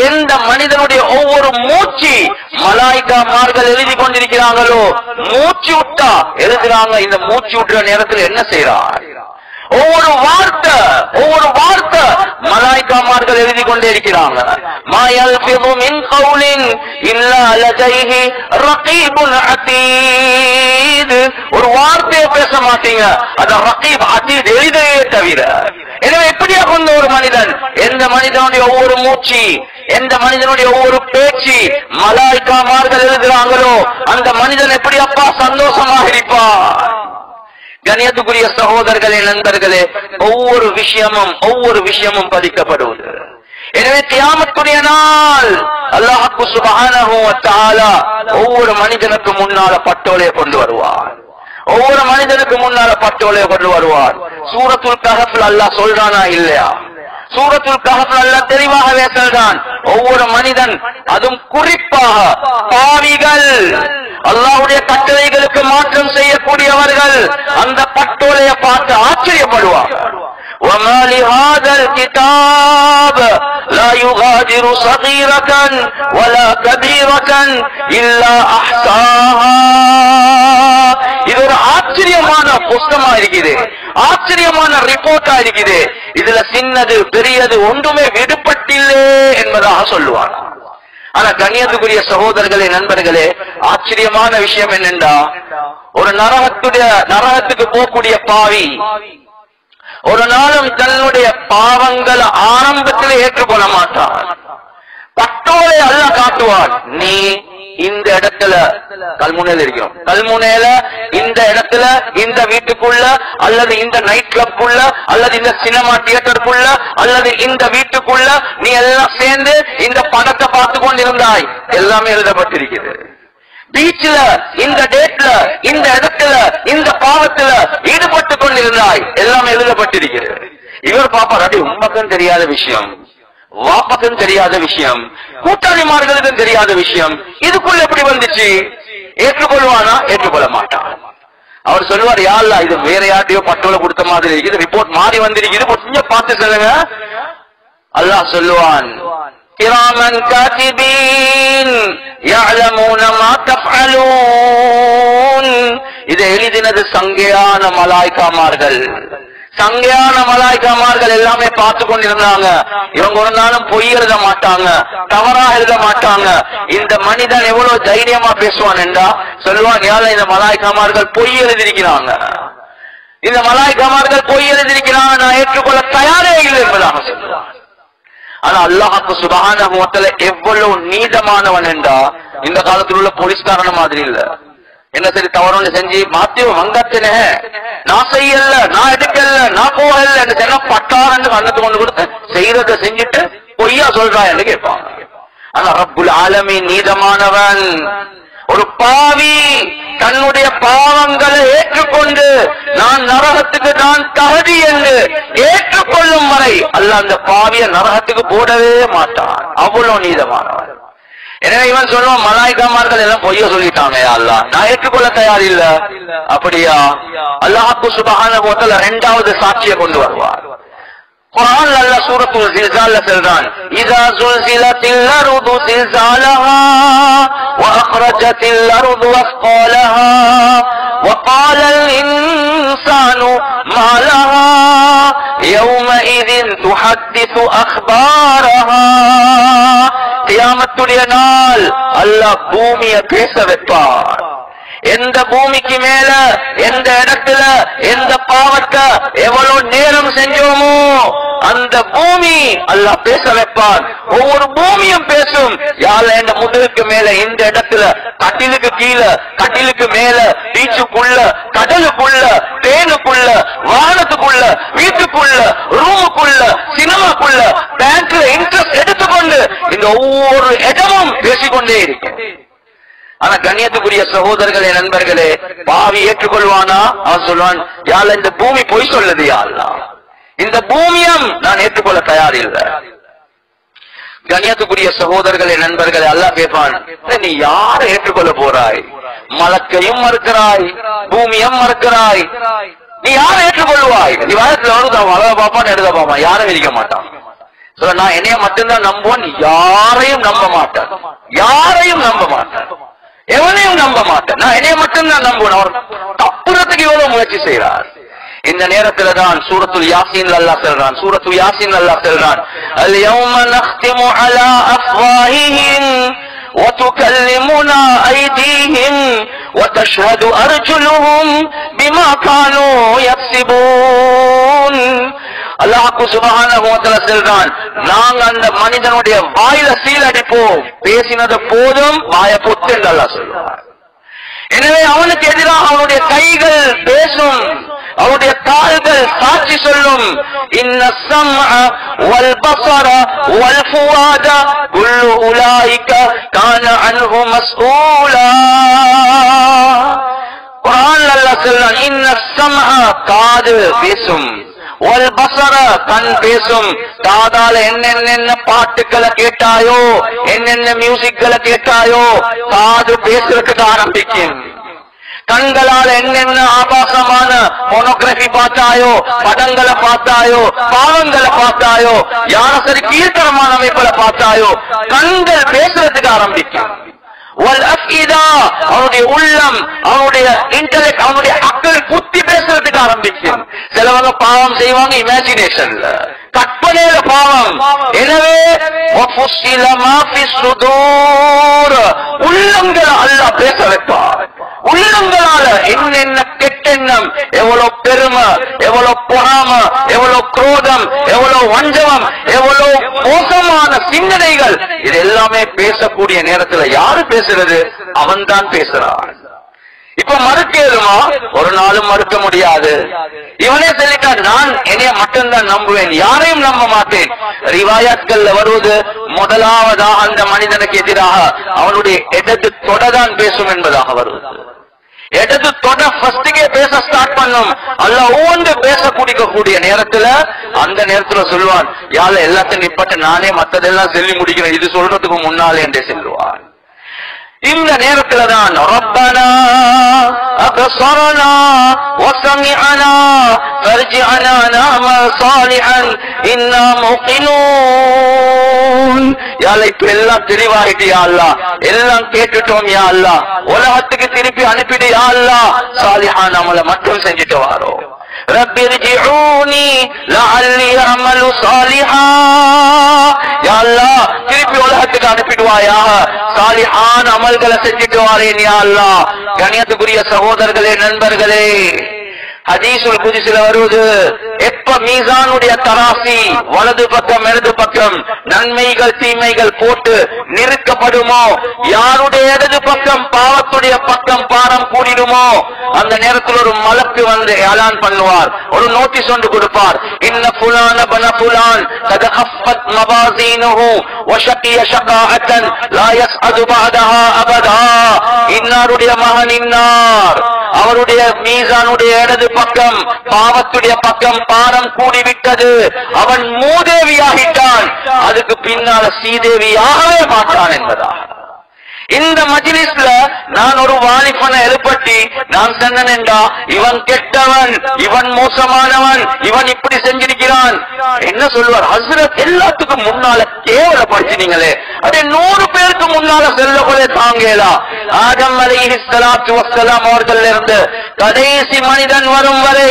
S1: எந்த மனிதனுடைய ஒவ்வொரு மூச்சு மலாய்க்காமார்கள் எழுதி கொண்டிருக்கிறாங்களோ, மூச்சு விட்டா எழுதுறாங்க, இந்த மூச்சு விட்டுற நேரத்தில் என்ன செய்யறார், ஒவ்வொரு வார்த்தை மலாய்க்காமார்கள் எழுதி கொண்டே இருக்கிறாங்க. மா யல்ஃபிது மின் கௌலின் இல்லா லதைஹி ரகீபுன் அதீத். ஒரு வார்த்தையை பேச மாட்டீங்க, அது ரகீப் அதீத் எழுதையே தவிர. எனவே எப்படியா கொண்ட ஒரு மனிதன், எந்த மனிதனுடைய ஒவ்வொரு மூச்சு, எந்த மனிதனுடைய ஒவ்வொரு பேச்சு மலாய்க்காமார்கள் எழுதுறாங்களோ, அந்த மனிதன் எப்படி அப்பா சந்தோஷமாக இருப்பார். கண்ணியத்துக்குரிய சகோதரர்களே, நண்பர்களே, ஒவ்வொரு விஷயமும் பதிக்கப்படுவது. எனவே கியாமத்துடைய நாள் அல்லாஹ் சுப்ஹானஹு வ தஆலா ஒவ்வொரு மனிதனுக்கு முன்னால பட்டோலையை கொண்டு வருவார். சூரத்துல் கஹஃப்ல அல்லாஹ் சொல்றானா இல்லையா, சூரத்துல் கஹஃப் அல்லாஹ் தெளிவாகவே சொல்றான், ஒவ்வொரு மனிதன், அதுவும் குறிப்பாக பாவிகள், அல்லாஹ்வுடைய கட்டளைகளுக்கு மாற்றம் செய்யக்கூடியவர்கள் அந்த பட்டோலையை பார்த்து ஆச்சரியப்படுவார்கள். وما لهذا الكتاب لا يغادر صغيرة ولا كبيرة إلا أحصاها. இது ஒரு ஆச்சரியமான புஸ்தகமா இருக்குது, ஆச்சரியமான ரிப்போர்ட்டா இருக்குது. இதுல சின்னது பெரியது ஒன்றுமே விடுபட்டில்லே என்பதாக சொல்லுவாங்க. ஆனா கண்ணியத்துக்குரிய சகோதரர்களே, நண்பர்களே, ஆச்சரியமான விஷயம் என்னென்றா, ஒரு நரகத்துக்கு போகக்கூடிய பாவி ஒரு நாளும் தன்னுடைய பாவங்களை ஆரம்பத்தில் ஏற்றுக்கொள்ள மாட்டான். பட்டோலை அல்லாஹ் காட்டுவான், நீ இந்த இடத்துல கல்முனையில இருக்கிறோம், கல்முனையில இந்த இடத்துல இந்த வீட்டுக்குள்ள அல்லது இந்த நைட் கிளப்புக்குள்ள அல்லது இந்த சினிமா தியேட்டருக்குள்ள அல்லது இந்த வீட்டுக்குள்ள நீ எல்லாம் சேர்ந்து இந்த படத்தை பார்த்து கொண்டிருந்தாய், எல்லாமே எழுதப்பட்டிருக்கிறது. பீச்ல இந்த டேட்ல இந்த இடத்துல இந்த பாவத்துல ஈடுபட்டு கொண்டிருந்தாய், எல்லாம் எழுதப்பட்டிருக்கிறது. இவர் பாப்பார், அது உண்மைக்கும் தெரியாத விஷயம், வாப்பக்கும் தெரியாத விஷயம், கூட்டாளிமார்களுக்கும் தெரியாத விஷயம், இதுக்குள்ள எப்படி வந்துச்சு? ஏற்றுக்கொள்வானா? ஏற்றுக்கொள்ள மாட்டான். அவர் சொல்லுவார், யா அல்லாஹ், இது வேற யார்ட்டையோ பட்டோல கொடுத்த மாதிரி இருக்குது, ரிப்போர்ட் மாறி வந்திருக்குது, கொஞ்சம் பார்த்து சொல்லுங்க. அல்லாஹ் சொல்லுவான், கிராமன் காத்திபீன் يعلمون ما تفعلون. இதை எழுதினது சங்கையான மலாய்க்காமார்கள். சங்கையான மலாய்க்காமார்கள் எல்லாமே பார்த்து கொண்டிருந்தாங்க. இவங்க ஒரு நாளும் பொய் எழுத மாட்டாங்க, தவறா எழுத மாட்டாங்க. இந்த மனிதன் எவ்வளவு தைரியமா பேசுவான் என்றா சொல்லுவான், யார இந்த மலாய்க்காமார்கள் பொய் எழுதியிருக்கிறாங்க, இந்த மலாய்க்காமார்கள் பொய் எழுதியிருக்கிறாங்க, நான் ஏற்றுக்கொள்ள தயாரே இல்லை என்பதாக சொல்லுவான். ஆனா அல்லாஹ்வுக்கு சுப்ஹானஹு வ தஆலா எவ்வளவு நீதமானவன் என்றா, இந்த காலத்தில் உள்ள போலீஸ்காரன மாதிரி இல்ல. என்ன சரி தவறு செஞ்சு மாத்தியோ வங்கத்தினே, நான் செய்யல, நான் எடுக்கல, நான் போகல என்று சொன்னா பட்டாரன்னு கண்ணத்து கொண்டு கொடுத்து செய்யறத செஞ்சுட்டு பொய்யா சொல்றா என்று கேட்பாங்க. ஆனா ரப்புல் ஆலமீன் நீதமானவன். ஒரு பாவி தன்னுடைய பாவங்களை ஏற்றுக்கொண்டு நான் நரகத்துக்கு நான் தகுதி என்று ஏற்றுக்கொள்ளும் வரை அல்லாஹ் அந்த பாவிய நரகத்துக்கு போடவே மாட்டான். அவ்வளவு நீதமானவன். எனவே இவன் சொல்லுவான், மலாய்க்காமார்கள் எல்லாம் பொய்ய சொல்லிட்டாங்க, யா அல்லாஹ், நான் ஏற்றுக்கொள்ள தயார் இல்ல. அப்படியா? அல்லாஹ்வுக்கு சுப்ஹானஹு வ தஆலா இரண்டாவது சாட்சியை கொண்டு வருவார். குர்ஆன் அல்லாஹ் சூரத்துல் ஜில்சால்ல சொல்றான், இதா ஸுல்ஸிலத்தில் அர்து ஸில்ஸாலஹா வ அக்ரஜத்தில் அர்து அஸ்காலஹா வ காலல் இன்சானு மா லஹா யௌமஇதின் துஹத்திஸு அக்பாரஹா. கியாமத்துடைய நாள் அல்லாஹ் பூமியை பேச வைப்பார். எந்த பூமிக்கு மேல எந்த இடத்துல எந்த பாவத்தை எவ்வளவு நேரம் செஞ்சோமோ அந்த பூமி அல்லாஹ் பேச வைப்பான். ஒவ்வொரு பூமியும் பேசும், யாழ என்ற முதுகுக்கு மேல இந்த இடத்துல, கட்டிலுக்கு கீழே, கட்டிலுக்கு மேல, பீச்சுக்குள்ள, கடலுக்குள்ள, தேனுக்குள்ள, வானத்துக்குள்ள, வீட்டுக்குள்ள, ரூமுக்குள்ள, சினிமாக்குள்ள, பேங்க்ல இன்ட்ரெஸ்ட் எடுத்துக்கொண்டு இந்த ஒவ்வொரு இடமும் பேசிக்கொண்டே இருக்கு. ஆனா கண்ணியத்துக்குரிய சகோதரர்களே, நண்பர்களே, பாவி ஏற்றுக்கொள்வானா? அவன் சொல்வான், யாழ இந்த பூமி பொய் சொல்லுது, யா அல்லாஹ், இந்த பூமியும் நான் ஏற்றுக்கொள்ள தயார் இல்லை. கண்ணியத்துக்குரிய சகோதரர்களே, நண்பர்களே, அல்லாஹ் கேட்பான், நீ யாரை ஏற்றுக்கொள்ள போறாய்? மலக்கையும் மறுக்கிறாய், பூமியும் மறுக்கிறாய், நீ யாரை ஏற்றுக்கொள்வாய்? நீ வயசுல வருதா வளர பாப்பான்னு எழுத பாப்பான், யாரும் விதிக்க மாட்டான். சொல்ல, நான் என்னைய மட்டும்தான் நம்புவேன், யாரையும் நம்ப மாட்டேன், யாரையும் நம்ப மாட்டேன், எவனையும் நம்ப மாட்டேன், நான் என்னைய மட்டும்தான் நம்புவேன். அவர் தப்புறதுக்கு எவ்வளவு முயற்சி செய்யறார். இந்த நேரத்துல தான் சூரத்துல் யாசீன் அல்லாஹ் சொல்றான், சூரத்துல் யாசீன் அல்லாஹ் சொல்றான், அல்-யௌம நக்திமு அலா அஃப்வாஹிஹிம் வ துகல்லிமுனா ஐதீஹிம் வ தஷ்ஹது அர்ஜுலுஹும் பிமா கானூ யக்ஸிபூன். அல்லாஹ்வுக்கு சுப்ஹானஹு வ தஆலா சொல்றான், நாங்க அந்த மனிதனுடைய வாயில சீல் அடிப்போம், பேசினது போதும் வாய பொத்து என்று அல்லாஹ் சொல்றான். எனவே அவனுக்கு எதிராக அவனுடைய கைகள் பேசும், அவனுடைய கால்கள் சாட்சி சொல்லும். இன்ன ஸம்அ வல் பஸர வல் ஃபுஆத குல்லு உலாயிக கான அன்ஹு மஸ்ஊலா. குர்ஆன் அல்லாஹ் சொல்றான், இன்ன ஸம்அ காது பேசும், வல் பஸர கண் பேசும். காதால என்னென்ன பாட்டுக்களை கேட்டாயோ, என்னென்ன மியூசிக்களை கேட்டாயோ, காது பேசுறதுக்கு ஆரம்பிக்கும். கண்களால் என்னென்ன ஆபாசமான போனோகிராஃபி பார்த்தாயோ, படங்களை பார்த்தாயோ, பாவங்களை பார்த்தாயோ, யார சரி கீழ்த்தரமான அமைப்புல பார்த்தாயோ, கண்கள் பேசுறதுக்கு ஆரம்பிக்கும். அவனுடைய உள்ளம், அவனுடைய இன்டெலெக்ட், அவனுடைய அக்கல் புத்தி பேசுறதுக்கு ஆரம்பிக்கும். சிலவங்க பாவம் செய்வாங்க இமேஜினேஷன்ல, கற்பனையில பாவம். எனவே உள்ளங்கள் அல்லாஹ் பேச வைப்பார். உள்ளங்களால என்னென்ன கெட்டெண்ணம், எவ்வளவு பெருமை, எவ்வளவு பொறாமை, எவ்வளவு குரோதம், எவ்வளவு வஞ்சகம், எவ்வளவு மோசமான சிந்தனைகள், இது எல்லாமே பேசக்கூடிய நேரத்துல யாரு பேசுறது? அவன் தான் பேசுறான். இப்ப மறுக்கேதுமா? ஒரு நாளும் மறுக்க முடியாது. இவனே சொல்லிட்டான், நான் என்னைய மட்டும்தான் நம்புவேன், யாரையும் நம்ப மாட்டேன். ரிவாயாத்கள்ல வருவது முதலாவதா அந்த மனிதனுக்கு எதிராக அவனுடைய இடது தொடதான் பேசும் என்பதாக வருவது. இடது தொட ஃபர்ஸ்டுக்கே பேச ஸ்டார்ட் பண்ணும். அல்லாஹ் ஒவ்வொன்று பேச குடிக்கக்கூடிய நேரத்துல, அந்த நேரத்துல சொல்லுவான், யாழ எல்லாத்தையும் நிப்பட்ட நானே மத்ததெல்லாம் சொல்லி முடிக்கிறேன், இது சொல்றதுக்கு முன்னாலே என்றே சொல்லுவான். இந்த நேரத்துல தான் ரப்பனா அப்ஸரனா வஸமிஅனா ஃபர்ஜிஅனா நஅமல் ஸாலிஹன் இன்னா முகினூன். யா அல்லாஹ், இப்ப எல்லாம் தெளிவாயிட்டு யா அல்லாஹ், எல்லாம் கேட்டுட்டோம் யா அல்லாஹ், உலகத்துக்கு திருப்பி அனுப்பிடு யா அல்லாஹ், சாலிஹான அமலை மட்டும் செஞ்சுட்டு வாரோம். ரப்பி ர்ஜிஊனி லஅல்லி அமலு ஸாலிஹா. யா அல்லாஹ், திருப்பி உலகத்துக்கு அனுப்பிடுவாயா, சாலிஹான அமல்களை செஞ்சுட்டு வாரேன் யா அல்லாஹ். கண்ணியத்துக்குரிய சகோதரர்களே, நண்பர்களே, ஹதீஸுல் குத்ஸில வருவது, எப்ப மீசானுடைய தராசி வலது பக்கம் இடது பக்கம் நன்மைகள் தீமைகள் போட்டு நிறுக்கப்படுமோ, யாருடைய இடது பக்கம் பாவத்துடைய பக்கம் பாரம் கூடிடுமோ, அந்த நேரத்தில் ஒரு மலக்கு வந்து ஏலான் பண்ணுவார், ஒரு நோட்டீஸ் ஒன்று கொடுப்பார். இன்ன ஃபுலான பன ஃபுலான் கத் ஹஃபத் மவாசீனுஹு வஷகிய ஷகாஅத்தன் லா யஸ்அது பஅதஹா அபதா. இன்னாருடைய மகன் இன்னார், அவருடைய மீசானுடைய இடது பக்கம் பாவத்துடைய பக்கம் பாரம் கூடிவிட்டது, அவன் மூதேவியாகிட்டான், அதுக்கு பின்னால சீதேவியாகவே மாட்டான் என்பதாக. இந்த மஜ்லிஸ்ல நான் ஒரு வாலிபனை எழுப்பட்டி நான் சொன்னேன்டா, இவன் கெட்டவன், இவன் மோசமானவன், இவன் இப்படி செஞ்சிருக்கிறான், என்ன சொல்லுவார்? ஹஸ்ரத் எல்லாத்துக்கும் முன்னால கேவலப்படுத்தினீங்களே, அதே 100 பேருக்கு முன்னால செல்லப்போதே தாங்கலா. ஆதம் அலைஹிஸ்ஸலாத்து வஸ்ஸலாம் அவர்கள் இருந்து கடைசி மனிதன் வரும் வரை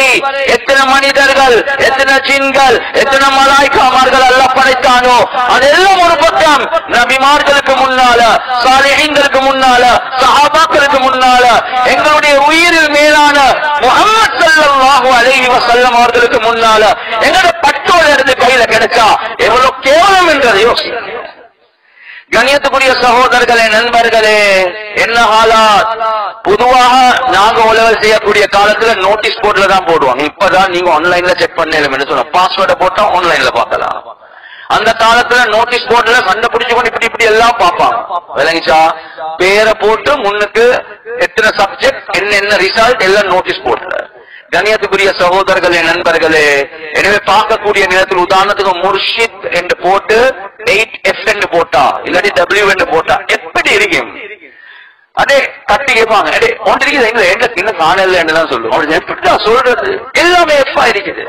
S1: எத்தனை மனிதர்கள், எத்தனை ஜின்கள், எத்தனை மலாய்க்காமார்கள் அல்லாஹ் படைத்தானோ, அதெல்லாம் ஒரு பக்கம். நபிமார்களுக்கு முன்னால, சாலிஹீன்களுக்கு முன்னால, சஹாபாக்களுக்கு முன்னால, எங்களுடைய உயிரில் மேலான முஹம்மது ஸல்லல்லாஹு அலைஹி வஸல்லம் அவர்களுக்கு முன்னால எங்களோட பட்டோல இருந்து கையில கிடைச்சா எவ்வளவு கேவலம் என்றதை யோசிங்க. கண்ணியத்துக்குரிய சகோதரர்களே, நண்பர்களே, என்ன ஹாலாத். பொதுவாக நாங்க உலகம் செய்யக்கூடிய காலத்துல நோட்டீஸ் போர்ட்ல தான் போடுவாங்க. இப்பதான் நீங்க ஆன்லைன்ல செக் பண்ணல சொன்ன பாஸ்வேர்டை போட்டா ஆன்லைன்ல பார்க்கலாம். அந்த காலத்துல நோட்டீஸ் போர்ட்ல சண்டை பிடிச்சுக்கொண்டு இப்படி இப்படி எல்லாம் பார்ப்பாங்க. விளங்கிச்சா? பேரை போட்டு முன்னுக்கு எத்தனை சப்ஜெக்ட், என்ன ரிசல்ட் எல்லாம் நோட்டீஸ் போர்ட்ல. கண்ணியத்துக்குரிய சகோதரர்களே, நண்பர்களே, எனவே பார்க்கக்கூடிய நேரத்தில் உதாரணத்துக்கு முர்ஷித் என்று போட்டு 8F என்று போட்டா, இல்லாட்டி W என்று போட்டா எப்படி இருக்கும்? அதே தட்டி கேட்பாங்க, என்ன காணல என்றுதான் சொல்லுவோம். எப்படிதான் சொல்றது? எல்லாமே எஃப் இருக்குது.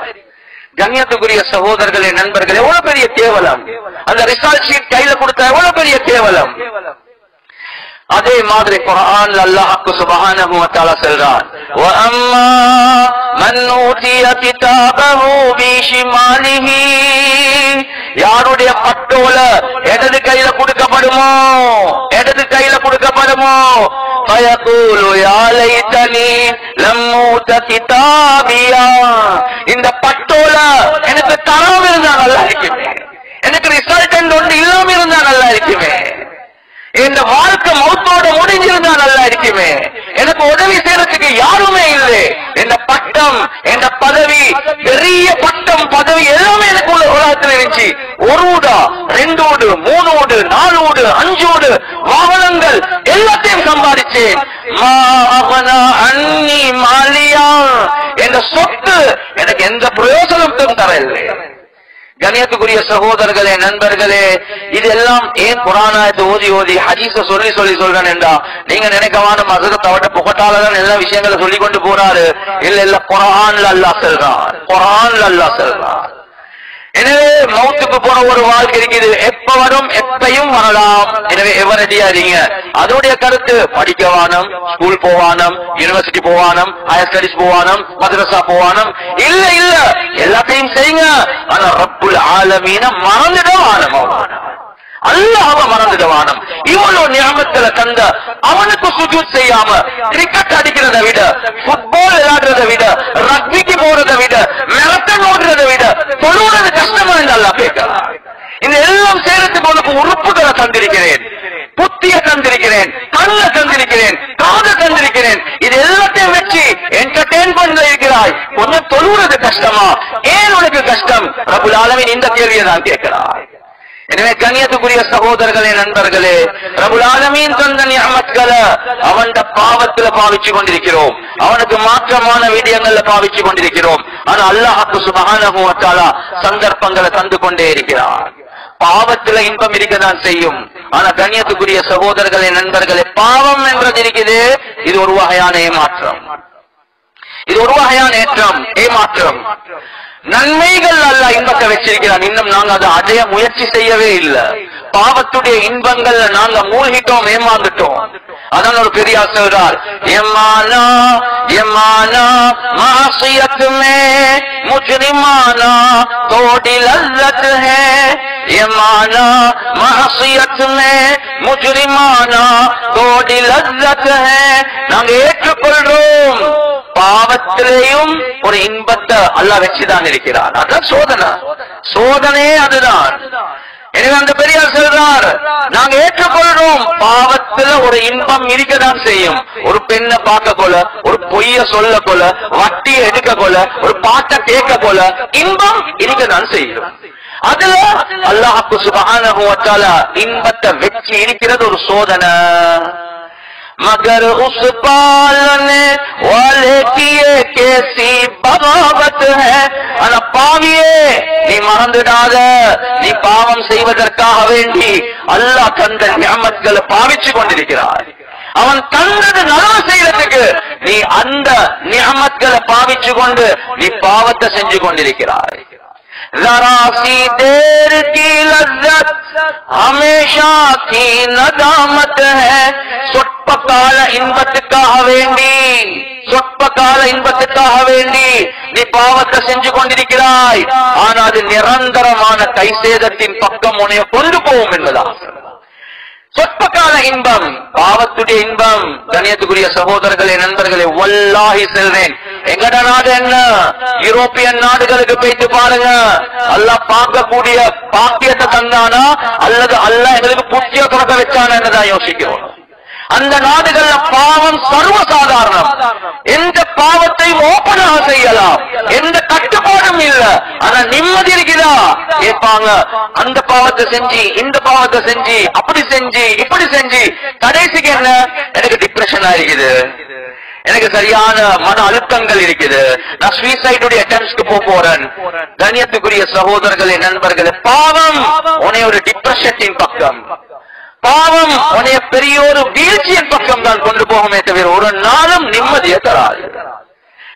S1: கண்ணியத்துக்குரிய சகோதரர்களே, நண்பர்களே, எவ்வளவு பெரிய கேவலம்! அந்த ரிசல்ட் ஷீட் கையில கொடுத்தா எவ்வளவு பெரிய கேவலம்! அதே மாதிரி குர்ஆன்ல அல்லாஹ் சுப்ஹானஹு வ தஆலா சொல்றான், வ அம்மா மன் ஊதிய கிதாபஹு பிஷிமாலிஹி. யாருடைய பட்டோல இடது கையில கொடுக்கப்படுமோ, இடது கையில கொடுக்கப்படுமோ, ஃபயகூலு யா லைதனி லம் ஊத கிதாபியா. இந்த பட்டோல எனக்கு தராம இருந்தா நல்லா இருக்குமே, எனக்கு ரிசல்ட் ஒன்று இல்லாம இருந்தா நல்லா இருக்குமே, இந்த வாழ்க்கை மௌத்தோட முடிஞ்சிருந்தா நல்லா இருக்குமே, எனக்கு உதவி செய்யறதுக்கு யாருமே இல்லை. இந்த பட்டம், இந்த பதவி, பெரிய பட்டம் பதவி எல்லாமே எனக்கு உலகத்தில் இருந்துச்சு. 1 வீடு, 2 வீடு, 3 வீடு, 4 வீடு, 5 வீடு, வாகனங்கள் எல்லாத்தையும் சம்பாதிச்சேன். இந்த சொத்து எனக்கு எந்த பிரயோஜனத்தையும் தரவில்லை. கணியத்துக்குரிய சகோதரர்களே, நண்பர்களே, இதெல்லாம் ஏன் குர்ஆனாயத்தை ஓதி ஓதி ஹதீஸ சொல்லி சொல்றேன் என்றா, நீங்க நினைக்கவான ஹஜ்ரத் அவட்ட புகட்டாலதான் எல்லா விஷயங்களை சொல்லி கொண்டு போறாரு. இல்ல குர்ஆன்ல அல்லாஹ் சொல்றான், குர்ஆன்ல அல்லாஹ் சொல்றான். எனவே மௌத்துக்கு போற ஒரு வாழ்க்கை இருக்குது, எப்ப வரும், எப்பையும் வரலாம். எனவே எவரடியா இருங்க. அதோடைய கருத்து படிக்கவானம், ஸ்கூல் போவானம், யூனிவர்சிட்டி போவானம், ஹையர் ஸ்டடிஸ் போவானம், மதரசா போவானம், இல்ல எல்லாத்தையும் செய்யுங்க. ஆனா ரப்புல் ஆலமீன மறந்துடவானம், அல்லாஹ்வை மறந்துடவானம். இவ்வளவு நியமத்துல தந்த அவனுக்கு சுஜூத் செய்யாம கிரிக்கெட் அடிக்கிறத விட, ஃபுட்பால் விளையாடுறத விட, ரக்பிக்கு போறதை விட, மெரத்தன் ஓடுறதை விட தொழுவது கஷ்டமா என்று அல்லாஹ் கேட்கிறான். இந்த எல்லாம் சேர்த்துக்கு உனக்கு உறுப்புகளை தந்திருக்கிறேன், புத்திய தந்திருக்கிறேன், கண்ண தந்திருக்கிறேன், காதை தந்திருக்கிறேன். இது எல்லாத்தையும் வச்சு என்டர்டெயின்மெண்ட்ல இருக்கிறாய், கொஞ்சம் தொழுவது கஷ்டமா? ஏன் உனக்கு கஷ்டம்? ரப்புல் ஆலமீன் இந்த கேள்வியை தான் கேட்கிறாய். எனவே கண்ணியத்துக்குரிய சகோதரர்களே, நண்பர்களே, ரப்புல் ஆலமீன் தந்த நிஅமத்களை அவன் பாவத்துல பாவிச்சு கொண்டிருக்கிறோம், அவனுக்கு மாற்றமான விடயங்கள்ல பாவிச்சு கொண்டிருக்கிறோம். ஆனா அல்லாஹ் சுப்ஹானஹு வ தஆலா சந்தர்ப்பங்களை தந்து கொண்டே இருக்கிறார். பாவத்துல இன்பம் இருக்கதான் செய்யும். ஆனா கண்ணியத்துக்குரிய சகோதரர்களே, நண்பர்களே, பாவம் என்றது இருக்குது, இது ஒரு வகையான ஏமாற்றம், இது ஒரு வகையான ஏமாற்றம். நன்மைகள் அல்லாஹ் இன்பத்தை வச்சிருக்கிறான், இன்னும் நாங்க அதை அடைய முயற்சி செய்யவே இல்லை. பாவத்துடைய இன்பங்கள்ல நாங்க மூழ்கிட்டோம், ஏமாந்துட்டோம். அதான் ஒரு பெரியார் சொல்றார், எமானா எமானா மாசியத் மே முஜ்ரிமானா தோடி லல்லத் ஹை, எமானா மாசியத் மே முஜ்ரிமானா தோடி லல்லத் ஹை. நாங்க ஏற்றுக்கொள்றோம், பாவத்திலேயும் ஒரு இன்பத்தை அல்லாஹ் வச்சுதான் இருக்கிறார். அதான் சோதனையே அதுதான். எனவே அந்த பெரியார் சொல்றார், நாங்க ஏற்றுக்கொள்றோம், பாவத்துல ஒரு இன்பம் இருக்கதான் செய்யும். ஒரு பெண்ணை பார்க்க கொள்ள, ஒரு பொய்ய சொல்ல கொள்ள, வட்டியை எடுக்க கொள்ள, ஒரு பாட்டை கேட்க கொள்ள இன்பம் இருக்கதான் செய்யும். அதுல அல்லாஹ் சுப்ஹானஹு வ தஆலா இன்பத்தை வச்சு இருக்கிறது ஒரு சோதனை. मगर उस पालने वाले की कैसी बगावत है. ஆனா பாவியே, நீ மறந்துடாத, நீ பாவம் செய்வதற்காக வேண்டி அல்லாஹ் தந்த நிஅமத்களை பாவிச்சு கொண்டிருக்கிறாய். அவன் தந்தது நலவு செய்யறதுக்கு நீ அந்த நிஅமத்களை பாவிச்சு கொண்டு நீ பாவத்தை செஞ்சு கொண்டிருக்கிறாய். जरा सी देर की लज्जत हमेशा की नदामत है. சொற்ப கால இன்பத்துக்காக வேண்டி, சொற்ப கால இன்பத்துக்காக வேண்டி நீ பாவத்தை செஞ்சு கொண்டிருக்கிறாய். ஆனா அது நிரந்தரமான கைசேதத்தின் பக்கம் உன்னை கொண்டு போகும் என்பதா. சொற்ப கால இன்பம், பாவத்துடைய இன்பம். கண்ணியத்துக்குரிய சகோதரர்களே, நண்பர்களே, வல்லாஹி செல்றேன், எங்கட நாடு என்ன, யூரோப்பியன் நாடுகளுக்கு போயிட்டு பாருங்க, அல்லாஹ் பார்க்கக்கூடிய பாக்கியத்தை தந்தானா அல்லது அல்லாஹ் எங்களுக்கு புத்திய தொடக்க வச்சானா என்னதான் யோசிக்கிறோம். அந்த நாடுகள்ல பாவம் சர்வசாதாரணம், எந்த பாவத்தையும் ஓப்பனாக செய்யலாம், எந்த கட்டுப்பாடும் இல்ல. ஆனா நிம்மதி இருக்குதா கேட்பாங்க, அந்த பாவத்தை செஞ்சு இந்த பாவத்தை செஞ்சு அப்படி செஞ்சு இப்படி செஞ்சு கடைசிக்கு என்ன, எனக்கு டிப்ரெஷன் ஆயிருக்குது, எனக்கு சரியான மன அழுத்தங்கள் இருக்குது, நான் சூசைடுடைய அட்டெம்ப்ட்ஸ்க்கு போறேன். கண்ணியத்துக்குரிய சகோதரர்களே, நண்பர்களே, பாவம் உன்னை ஒரு டிப்ரெஷனின் பக்கம், பாவம் உன்னைய பெரிய ஒரு வீழ்ச்சியின் பக்கம் தான் கொண்டு போகுமே தவிர ஒரு நாளும் நிம்மதியை தராது.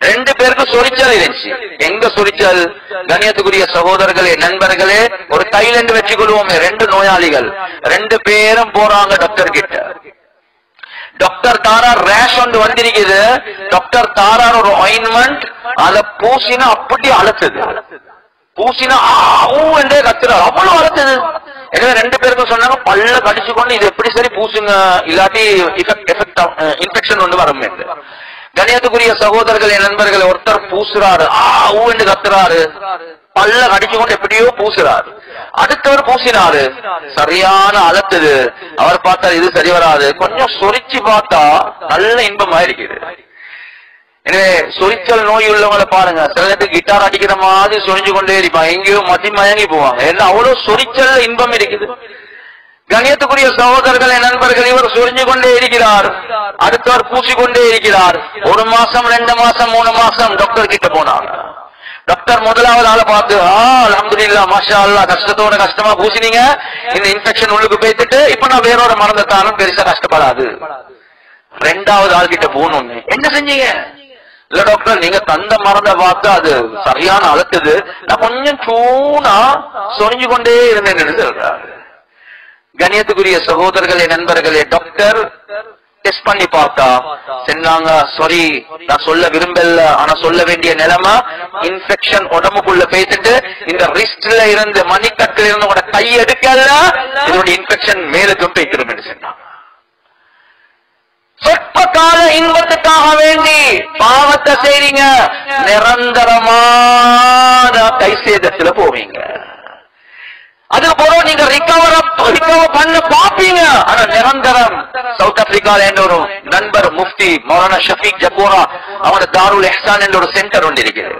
S1: ரெண்டு பேருக்கு சொரிச்சல் இருந்துச்சு. எங்க சொரிச்சல்? கண்ணியத்துக்குரிய சகோதரர்களே, நண்பர்களே, ஒரு தைலண்ட் வச்சு கொள்வோமே, ரெண்டு நோயாளிகள், ரெண்டு பேரும் போறாங்க டாக்டர் கிட்ட. டாக்டர் தாரார் ரேஷ் ஒன்று வந்திருக்குது, டாக்டர் தாரார் ஒரு ஆயின்மெண்ட், அதை பூசினா அப்படி அழுத்துது, பூசினா என்றே கத்துறாரு, அவ்வளவு அழுத்துது. எனவே ரெண்டு பேருக்கும் சொன்னாங்க, பல்ல கடிச்சு கொண்டு இது எப்படி சரி பூசுங்க, இல்லாட்டி இன்ஃபெக்ஷன் ஒன்று வரும் என்று. கண்ணியத்துக்குரிய சகோதரர்களே, நண்பர்கள், ஒருத்தர் பூசுறாரு, என்று கத்துறாரு, பல்ல கடிச்சு கொண்டு எப்படியோ பூசுறாரு. அடுத்தவர் பூசினாரு, சரியான அழுத்துது. அவர் பார்த்தாரு, இது சரி வராது, கொஞ்சம் சொரிச்சு பார்த்தா நல்ல இன்பமா இருக்குது. எனவே சொரிச்சல் நோய் உள்ளவங்களை பாருங்க, சில நேரத்துக்கு கிட்டார் அடிக்கிற மாதிரி சொரிஞ்சு கொண்டே இருப்பாங்க, எங்கேயோ மதி மயங்கி போவாங்க. ஏன்னா அவ்வளவு சொரிச்சல் இன்பம் இருக்குது. கணியத்துக்குரிய சகோதரர்களே, நண்பர்கள், இவர் சொரிஞ்சு கொண்டே இருக்கிறார், அடுத்தவர் பூசிக்கொண்டே இருக்கிறார். 1 மாசம் 2 மாசம் 3 மாசம் டாக்டர் கிட்ட போனாங்க. டாக்டர் முதலாவது ஆளை பார்த்து, அல்ஹம்துலில்லாஹ் மாஷா அல்லாஹ், கஷ்டத்தோட கஷ்டமா பூசினீங்க, இந்த இன்ஃபெக்ஷன் உள்ளுக்கு போயிட்டு இப்ப நான் வேறோட மறந்துட்டாலும் பெருசா கஷ்டப்படாது. 2வது ஆள் கிட்ட போகணும், என்ன செஞ்சீங்க? இல்ல டாக்டர், நீங்க தந்த மருந்தை பார்த்து அது சரியான அழுத்துது, நான் கொஞ்சம் சூனா சொரிஞ்சு கொண்டே இருந்தேன்னு சொல்றாரு. கணியத்துக்குரிய சகோதரர்களே, நண்பர்களே, டாக்டர் டெஸ்ட் பண்ணி பார்த்தா சொன்னாங்க, சாரி நான் சொல்ல விரும்பல, ஆனா சொல்ல வேண்டிய நிலைமை, இன்ஃபெக்ஷன் உடம்புக்குள்ள பேசிட்டு இந்த ரிஸ்ட்ல இருந்து மணிக்கட்டுல இருந்து உங்களோட கை எடுக்கல, இதோட இன்ஃபெக்ஷன் மேலுக்கும் போய்த்திரும் என்று சொன்னாங்க. சொற்ப கால இன்பத்துக்காக வேண்டி பாவத்தை செய்றீங்க, நிரந்தரமான கை சேதத்துல போவீங்க. அதுக்கப்புறம் நீங்க ரிகவர் பண்ண பாப்பீங்க, ஆனா நிரந்தரம். சவுத் ஆப்பிரிக்கால என்ற ஒரு நண்பர் முஃப்தி மௌலானா ஷஃபீக் ஜக்கூரா, அவனோட தாருல் இஹ்சான் என்ற ஒரு சென்டர் ஒன்று இருக்கிறது.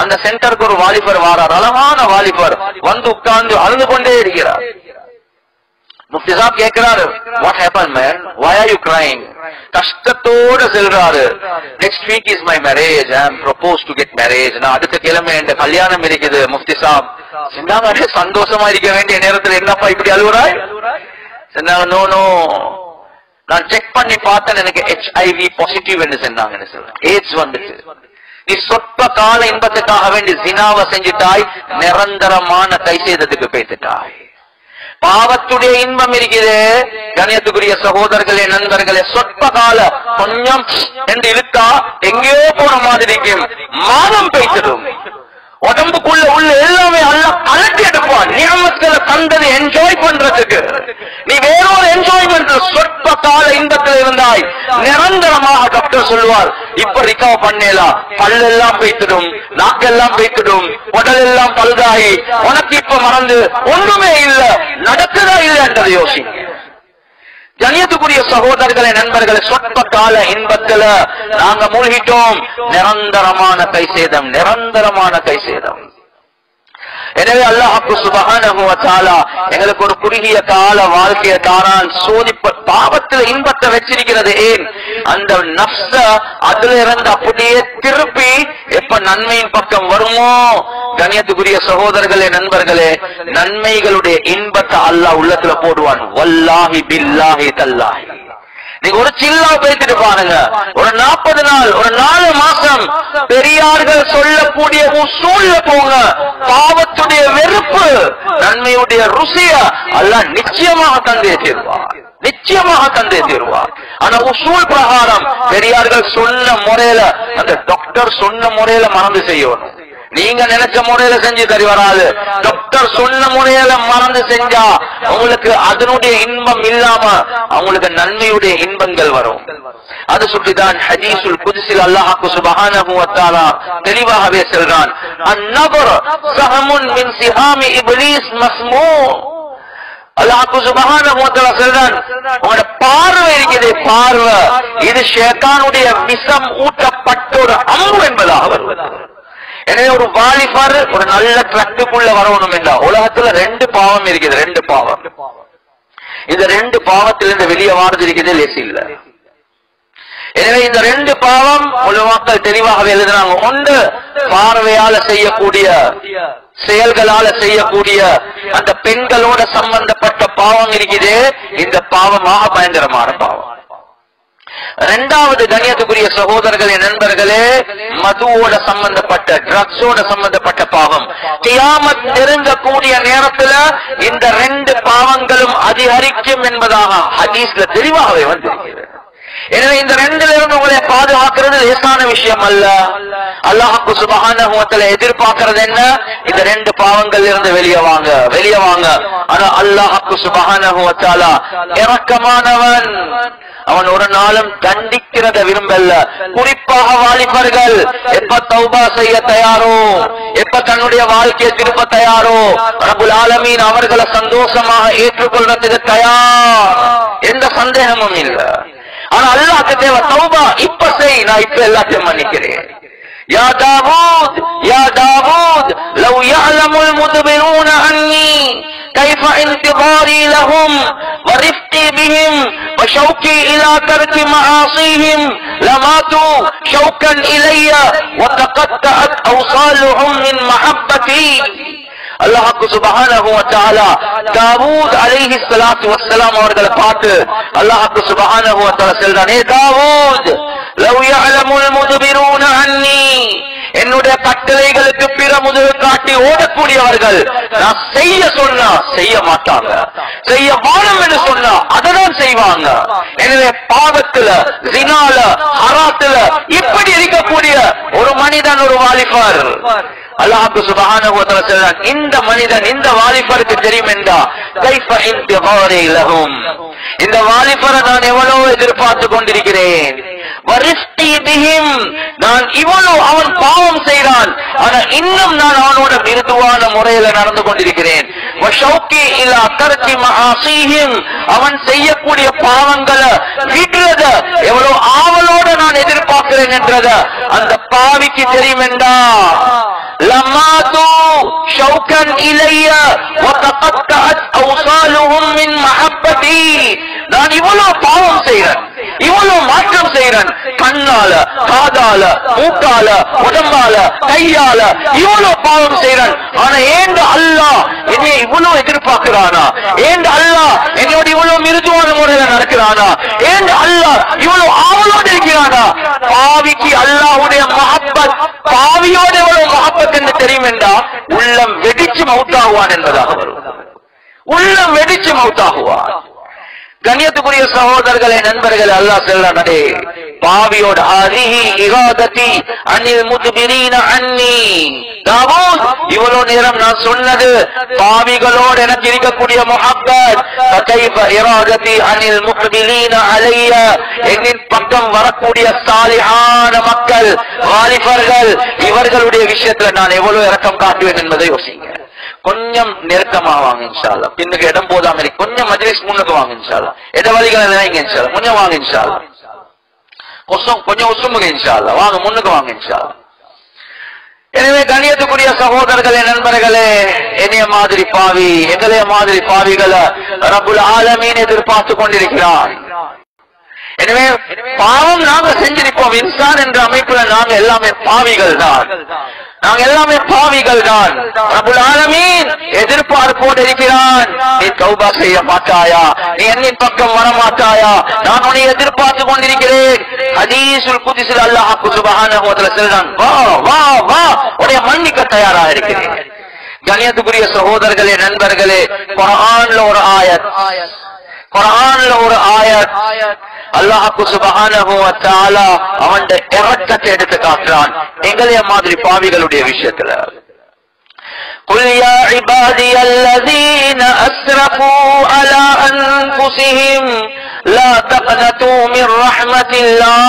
S1: அந்த சென்டருக்கு ஒரு வாலிபர் வாரார், அழகான வாலிபர், வந்து உட்கார்ந்து அழுது கொண்டே இருக்கிறார். முஃப்தி சாப் கேட்கிறாரு, what happened man, why are you crying? கஷ்டத்தோட சொல்றாரு, next week is my marriage, I am proposed to get marriage, நான் அடுத்த கிழமை என்ற கல்யாணம் இருக்குது. முஃப்தி சாப் சொன்னாங்க, சந்தோஷமா இருக்க வேண்டிய நேரத்தில் என்னப்பா இப்படி அழுகுறாய்? சொன்னாங்க, நோ நோ, நான் செக் பண்ணி பார்த்தேன், எனக்கு HIV பாசிட்டிவ் என்று சொன்னாங்க. AIDS வந்துச்சு. நீ சொற்ப கால இன்பத்துக்காக வேண்டி ஜினாவை செஞ்சுட்டாய், நிரந்தரமான கை செய்ததுக்கு பேசிட்டாய். பாவத்துடைய இன்பம் இருக்குது. கணியத்துக்குரிய சகோதரர்களே, நண்பர்களே, சொற்ப கால கொஞ்சம் என்று இழுத்தா எங்கேயோ போன மாதிரி மாதம் பேசிடும். உடம்புக்குள்ள உள்ள எல்லாமே அல்லாஹ் கலட்டி எடுப்பான். நியமத்துல தந்தது என்ஜாய் பண்றதுக்கு. நீ வேறொரு என்ஜாய்மெண்ட் சொற்ப கால இன்பத்தில் இருந்தாய், நிரந்தரமாக டாக்டர் சொல்லுவார், இப்ப ரிகவர் பண்ணலாம், பல்லெல்லாம் பேய்த்திடும், நாக்கெல்லாம் பேய்த்திடும், உடல் எல்லாம் பழுதாகி உனக்கு இப்ப மறந்து ஒன்றுமே இல்ல, நடக்குதா இல்ல என்றதை யோசிங்க. கணியத்துக்குரிய சகோதரர்களே, நண்பர்களே, சொற்ப கால இன்பத்துல நாங்க மூழ்கிட்டோம், நிரந்தரமான கை சேதம், நிரந்தரமான கை சேதம். எனவே அல்லாஹ் சுப்ஹானஹு வ தஆலா எங்களுக்கு ஒரு குறுகிய கால வாழ்க்கையை தாரான். பாவத்துல இன்பத்தை வச்சிருக்கிறது ஏன்? அந்த நஃப்ஸ அதுல இருந்து அப்படியே திருப்பி எப்ப நன்மையின் பக்கம் வருமோ, கணியத்துக்குரிய சகோதரர்களே, நண்பர்களே, நன்மைகளுடைய இன்பத்தை அல்லாஹ் உள்ளத்துல போடுவான். வல்லாஹி பில்லாஹி தல்லாஹி. நீங்க ஒரு சில்லா பேசிட்டு பாருங்க, ஒரு 40 நாள், ஒரு 4 மாசம் பெரியார்கள் சொல்லக்கூடிய உசூல்ல போங்க, பாவத்துடைய வெறுப்பு நன்மையுடைய ருசிய அல்லாஹ் நிச்சயமாக தந்தே தீர்வார், நிச்சயமாக தந்தே தீர்வார். ஆனா உசூல் பிரகாரம் பெரியார்கள் சொன்ன முறையில, அந்த டாக்டர் சொன்ன முறையில மறந்து செய்யணும். நீங்க நினைச்ச முறையில செஞ்சு தரி வராது. டாக்டர் சொன்ன முறையில மறந்து செஞ்சா உங்களுக்கு அதனுடைய இன்பம் இல்லாம அவங்களுக்கு நன்மையுடைய இன்பங்கள் வரும். அது சுற்றிதான் ஹதீஸுல் குத்ஸில் அல்லாஹ் சுப்ஹானஹு வ தஆலா தெளிவாகவே சொல்றான், அன்-நظர் ஸஹமுன் மின் ஸிஹாமி இப்லீஸ் மஸ்மூ. அல்லாஹ் சுப்ஹானஹு வ தஆலா சொல்றான், உங்களோட பார்வை இருக்குது, பார்வை இது ஷைத்தானுடைய விஷம் ஊட்டப்பட்ட ஒரு அம்பு என்பதாக வருகிறது. எனவே ஒரு வாலிபர் ஒரு நல்ல ட்ரக்குக்குள்ள வரணும் என்றா உலகத்துல 2 பாவம் இருக்குது, 2 பாவம். இந்த 2 பாவத்திலிருந்து வெளியே வாரது இருக்குது லேசி இல்ல. எனவே இந்த 2 பாவம் உலமாக்கள் தெளிவாக எழுதுறாங்க. ஒன்று பார்வையால செய்யக்கூடிய, செயல்களால செய்யக்கூடிய அந்த பெண்களோட சம்பந்தப்பட்ட பாவம் இருக்குது. இந்த பாவமாக பயங்கரமான பாவம். 2வது கண்ணியத்துக்குரிய சகோதரர்களே, நண்பர்களே, மதுவோட சம்பந்தப்பட்ட, ட்ரக்ஸோட சம்பந்தப்பட்ட பாவம். கியாமத் நெருங்கக்கூடிய நேரத்துல இந்த 2 பாவங்களும் அதிகரிக்கும் என்பதாக ஹதீஸ்ல தெளிவாகவே வந்திருக்கிறது. எனவே இந்த 2ல இருந்து உங்களை பாதுகாக்கிறது லேசான விஷயம் அல்ல. அல்லாஹ் சுப்ஹானஹு வ தஆலா எதிர்பார்க்கிறது என்ன? இந்த 2 பாவங்கள் இருந்து வெளியே வாங்க, வெளியே வாங்க. ஆனா அல்லாஹ் சுப்ஹானஹு வ தஆலா இரக்கமானவன், அவன் ஒரு நாளும் தண்டிக்கிறத விரும்பல. குறிப்பாக வாலிபர்கள் எப்ப தௌபா செய்ய தயாரோ, எப்ப தன்னுடைய வாழ்க்கையை திருப்ப தயாரோ, ரப்புல் ஆலமீன் அவர்களை சந்தோஷமாக ஏற்றுக்கொள்றதுக்கு தயார், எந்த சந்தேகமும் இல்லை. ஆனா அல்லாஹ்க்கு தேவை தௌபா. இப்ப செய், நான் இப்ப எல்லாத்தையும் மன்னிக்கிறேன். யா தாவூத், யா தாவூத், லவ் யஅலமுல் முத்பிரூன அன்னி كيف انتظاري لهم ورفقي بهم وشوقي إلى ترك معاصيهم لماتوا شوقا إلي وتقطعت أوصالهم من محبتي. அல்லாஹ் சுப்ஹானஹு வ தஆலா தாவூத் அலைஹிஸ்ஸலாத்து வஸ்ஸலாம் அவர்களை பார்த்து அல்லாஹ் சுப்ஹானஹு வ தஆலா சொல்றானே, தாவூத் லவ் யஅலமுல் முத்பிரூன அன்னி, என்னுடைய கட்டளைகளுக்கு பிற முதுகு காட்டி ஓடக்கூடியவர்கள் நான் செய்ய சொன்னா செய்ய மாட்டாங்க, செய்ய வாழும் என்று சொன்னா அததான் செய்வாங்க. எனவே பாவத்துல, ஜினால, ஹராத்துல இப்படி இருக்கக்கூடிய ஒரு மனிதன், ஒரு வாலிபர், அல்லாஹ் சுப்ஹானஹு வ தஆலா சொல்றான், இந்த மனிதன், இந்த வாலிபருக்கு தெரியும் என்றா கைஃப இன்திகாரி லஹும், இந்த வாலிபரை நான் எவ்வளவு எதிர்பார்த்து கொண்டிருக்கிறேன். வரிஸ்தி பிஹிம், நான் இவ்வளவு, அவன் பாவம் செய்கிறான், ஆனா இன்னும் நான் அவனோட மிருதுவான முறையில நடந்து கொண்டிருக்கிறேன். வஷௌகி இலா தர்கி மஆசிஹிம், அவன் செய்யக்கூடிய பாவங்களை விடுறத எவ்வளவு ஆவலோட நான் எதிர்பார்க்கிறேன் என்றத அந்த பாவிக்கு தெரியும் என்றா லமாது ஷௌகன் இலைய வதகத்தஅத் அவ்சாலுஹும் மின் மஹப்பதி, நான் இவ்வளவு பாவம் செய்றேன், இவ்வளவு மாற்றம் செய்றேன், கண்ணால, காதால, மூக்கால, உடம்பால, கையால இவ்வளவு பாவம் செய்றேன், ஆனா ஏன் அல்லாஹ் என்னை இவ்வளவு எதிர்பார்க்கிறானா, ஏன் அல்லாஹ் என்னோட இவ்வளவு மிருதுவான முறையில நடக்கிறானா, ஏன் அல்லாஹ் இவ்வளவு ஆவலோடு இருக்கிறானா. பாவிக்கு அல்லாஹ்வுடைய மஹப்பத், பாவியோட எவ்வளவு மஹப்பத் என்று தெரியும் என்றா உள்ளம் வெடிச்சு மௌத்தாகுவான் என்பதாக வரும். உள்ளம் வெடிச்சு மௌத்தாகுவான். கண்ணியத்துக்குரிய சகோதரர்களே, நண்பர்களே, அல்லாஹ் சொல்றானே, பாவியோட ஆதிஹி இகாததி அனில் முத்பிரீன அன்னி, தாவூத் இவ்வளவு நேரம் நான் சொன்னது பாவிகளோடு எனக்கு இருக்கக்கூடிய முஹப்பத், ஃபகைஃப இராததி அனில் முக்பிலீன அலைய, என்னின் பக்கம் வரக்கூடிய சாலிஹான மக்கள், வாலிபர்கள், இவர்களுடைய விஷயத்துல நான் எவ்வளவு இரக்கம் காட்டுவேன் என்பதை யோசிங்க. கொஞ்சம் நெருக்கமா வாங்க இன்ஷா அல்லாஹ், பின்னுக்கு இடம் போதாம இருக்கு, கொஞ்சம் மஜ்லிஸ் முன்னுக்கு வாங்க இன்ஷா அல்லாஹ், எத வழிகளை நினைங்க இன்ஷா அல்லாஹ், கொஞ்சம் வாங்க இன்ஷா அல்லாஹ், கொஞ்சம் உசுமுக இன்ஷா அல்லாஹ், வாங்க முன்னுக்கு வாங்க இன்ஷா அல்லாஹ். எனவே கண்ணியத்துக்குரிய சகோதரர்களே, நண்பர்களே, என்னைய மாதிரி பாவி, எங்களைய மாதிரி பாவிகளை ரப்புல் ஆலமீன் எதிர்பார்த்து கொண்டிருக்கிறார். எனவே பாவம் நாங்க செஞ்சிருப்போம், இன்சான் என்ற அமைப்புல நாங்க எல்லாமே பாவிகள் தான், நாங்க எல்லாமே பாவிகள் தான். ரப்புல் ஆலமீன் எதிர்பார்ப்போடு இருக்கிறான், நீ தௌபா செய்ய மாட்டாயா, நீ என்னின் பக்கம் வர மாட்டாயா, நான் உன்னை எதிர்பார்த்து கொண்டிருக்கிறேன். ஹதீஸுல் குத்ஸில் அல்லாஹ் சுப்ஹானஹு வ தஆலா சொல்றான், வா வா வா, உன்னை மன்னிக்க தயாரா இருக்கிறேன். கண்ணியத்துக்குரிய சகோதரர்களே, நண்பர்களே, குர்ஆன்ல ஒரு ஆயத், குர்ஆன்ல ஒரு ஆயத் அல்லாஹ் சுப்ஹானஹு வ தஆலா அவனுடைய இரக்கத்தை எடுத்து காட்டுறான் எங்களைய மாதிரி பாவிகளுடைய விஷயத்துல. قل يا عبادي الذين أسرفوا على أنفسهم لا تقنطوا من رحمة الله.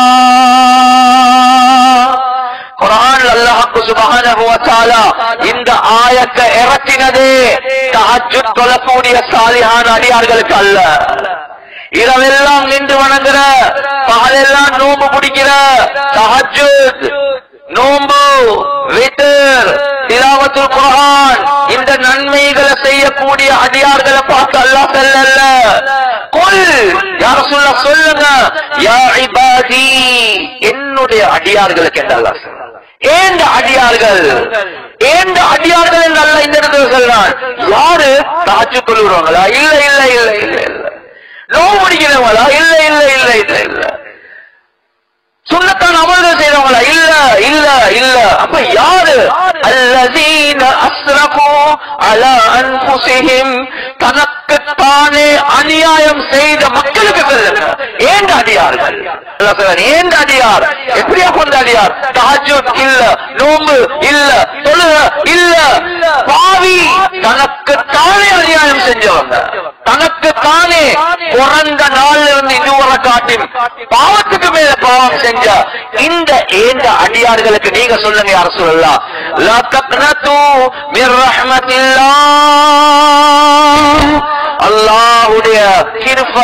S1: குர்ஆன் அல்லாஹ் சுப்ஹானஹு வ தஆலா இந்த ஆயத்தை இறக்கினதே தஹஜ்ஜுத் தொழக்கூடிய சாலிஹான அடியார்களுக்கு அல்ல. இரவெல்லாம் நின்று வணங்குற, பகலெல்லாம் நோன்பு பிடிக்கிற, தஹஜ்ஜுத், நோன்பு, வித்ர், திலாவத்துல் குர்ஆன், இந்த நன்மைகளை செய்யக்கூடிய அடியார்களை பார்த்து அல்லாஹ் சொல்லல, குல் யா ரசூலுல்லாஹ் சொல்லுங்க, யா இபாதி, என்னுடைய அடியார்களுக்கு என்று அல்லாஹ் சொல்றான். ஏந்த அடியார்கள், ஏந்த அடியார்கள் என்று அல்லாஹ் இந்த இடத்துல சொல்றான். யாரு? தஹஜ்ஜுத் தொழுகிறவங்களா? இல்ல இல்ல இல்ல இல்ல இல்ல. நோன்பு பிடிக்கிறவங்களா? இல்ல இல்ல இல்ல இல்ல இல்ல. சுன்னத்தான் அமல்கள் செய்றவங்களா? இல்ல இல்ல இல்ல. அப்ப யாரு? அல்லதீன அஸ்ரஃபு அலா அன்ஃபுஸிஹிம், தனக்கு தானே அநியாயம் செய்த மக்களுக்கு சொல்லுங்க. ஏந்த அடியார்கள், அல்லாஹ் சொல்றான், ஏந்த அடியார். எப்படியா கொண்ட அடியார்? தஹஜ்ஜுத் இல்ல, நோன்பு இல்ல, தொழுக இல்ல, பாவி, தனக்கு தானே அநியாயம் செஞ்சவங்க, தனக்கு தானே பிறந்த நாள்ல இருந்து இதுவரை காட்டி பாவத்துக்கு மேல பாவம் செஞ்ச இந்த ஏந்த அடியார்களுக்கு நீங்க சொல்லுங்க, யா ரசூலல்லாஹ், லா தக்னது மிர் ரஹ்மத்தில்லாஹ், அல்லாஹ்வுடைய கிருப,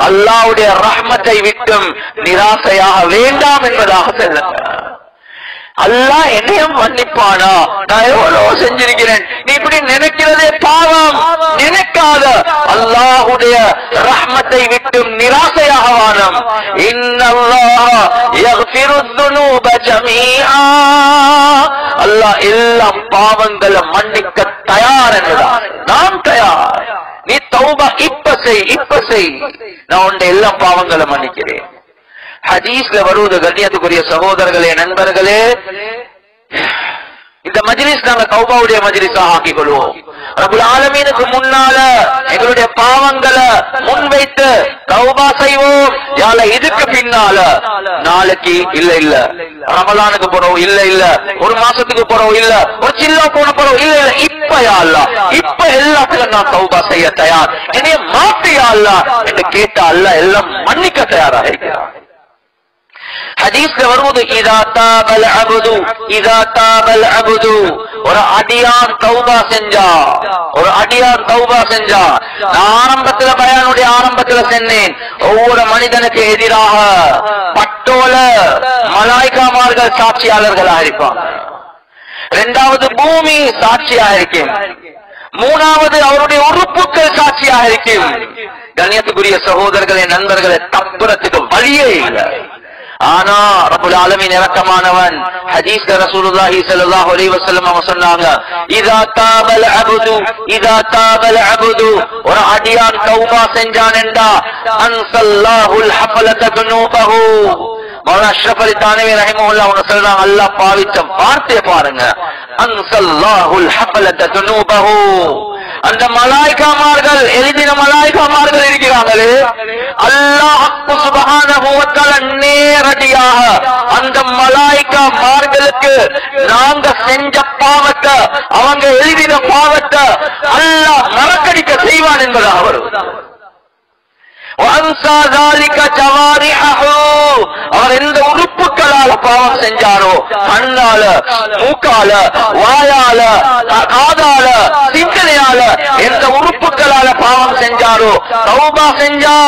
S1: அல்லாஹ்வுடைய ரஹ்மத்தை விட்டும் நிராசையாக வேண்டாம் என்பதாக சொல்லுங்க. அல்லாஹ் என்னையும் மன்னிப்பானா? நான் எவ்வளவு செஞ்சிருக்கிறேன். நீ இப்படி நினைக்கிறதே பாவம். நினைக்காத. அல்லாஹ்வுடைய ரஹ்மத்தை விட்டு நிராசையாக வானம். இன்னல்லாஹ் யக்ஃபிருத் துனூப ஜமீஆ. அல்லாஹ் எல்லா பாவங்களை மன்னிக்க தயார் என்றார். நான் தயார். நீ தௌபா இப்ப செய். நான் உன்னுடைய எல்லா பாவங்களை மன்னிக்கிறேன். ஹதீஸ்ல வருவது கண்ணியத்துக்குரிய சகோதரர்களே, நண்பர்களே, இந்த மஜ்லிஸ் நாங்க தௌபாவுடைய மஜ்லிஸாக ஆக்கிக் கொள்வோம். ரப்புல் ஆலமீனுக்கு முன்னால எங்களுடைய பாவங்களை முன்வைத்து தௌபா செய்வோம். யால இதுக்கு பின்னால நாளைக்கு இல்ல ரமலானுக்கு போறோம், இல்ல ஒரு மாசத்துக்கு போறோம், இல்ல ஒரு சில்லா போன போறோம், இல்ல இப்ப யா அல்லாஹ், இப்ப எல்லாத்துக்கும் நான் தௌபா செய்ய தயார். என்னைய மாத்து யா அல்லாஹ் என்று கேட்ட அல்லாஹ் எல்லாம் மன்னிக்க தயாராக இருக்கிறார். ஹதீஸ்ல வருவது இதா தாபல் அப்து, ஒரு அடியான் தௌபா செஞ்சா, நான் ஆரம்பத்துல பயானுடைய ஆரம்பத்துல சொன்னேன், ஒவ்வொரு மனிதனுக்கு எதிராக பட்டோல மலாய்க்காமார்கள் சாட்சியாளர்களாக இருப்பாங்க. இரண்டாவது பூமி சாட்சியாக இருக்கும். மூணாவது அவருடைய உறுப்புகள் சாட்சியாக இருக்கும். கண்ணியத்துக்குரிய சகோதரர்களே, நண்பர்களே, தப்புறத்துக்கு வழியே இல்லை. ஆனா ரப்புல் ஆலமீன் இரக்கமானவன். ஹதீஸ்ல ரசூலுல்லாஹி ஸல்லல்லாஹு அலைஹி வஸல்லம் அவங்க சொன்னாங்க, இதா தாபல் அப்து, ஒரு அடியான் தௌபா செஞ்சான் என்றா அன்ஸல்லாஹுல் ஹஃபலத துனூபஹு. மௌலானா அஷ்ரஃப் அலி தானவி ரஹிமஹுல்லாஹ் அவங்க சொல்றாங்க, அல்லாஹ் பாவிச்ச வார்த்தையை பாருங்க, அன்ஸல்லாஹுல் ஹஃபலத துனூபஹு. அந்த மலாய்க்காமார்கள், எழுதின மலாய்க்காமார்கள் இருக்கிறாங்களே, அல்லாஹ் சுப்ஹானஹு வ தஆலா நேரடியாக அந்த மலாய்க்காமார்களுக்கு நாங்க செஞ்ச பாவத்தை, அவங்க எழுதின பாவத்தை அல்லாஹ் மறக்கடிக்க செய்வான் என்பதாக வரும். அவர் எந்த உறுப்புகளால பாவம் செஞ்சாரோ, கண்ணால, மூக்கால, வாயால, காதால, சிந்தனையால எந்த உறுப்புகளால பாவம் செஞ்சாரோ, தௌபா செஞ்சா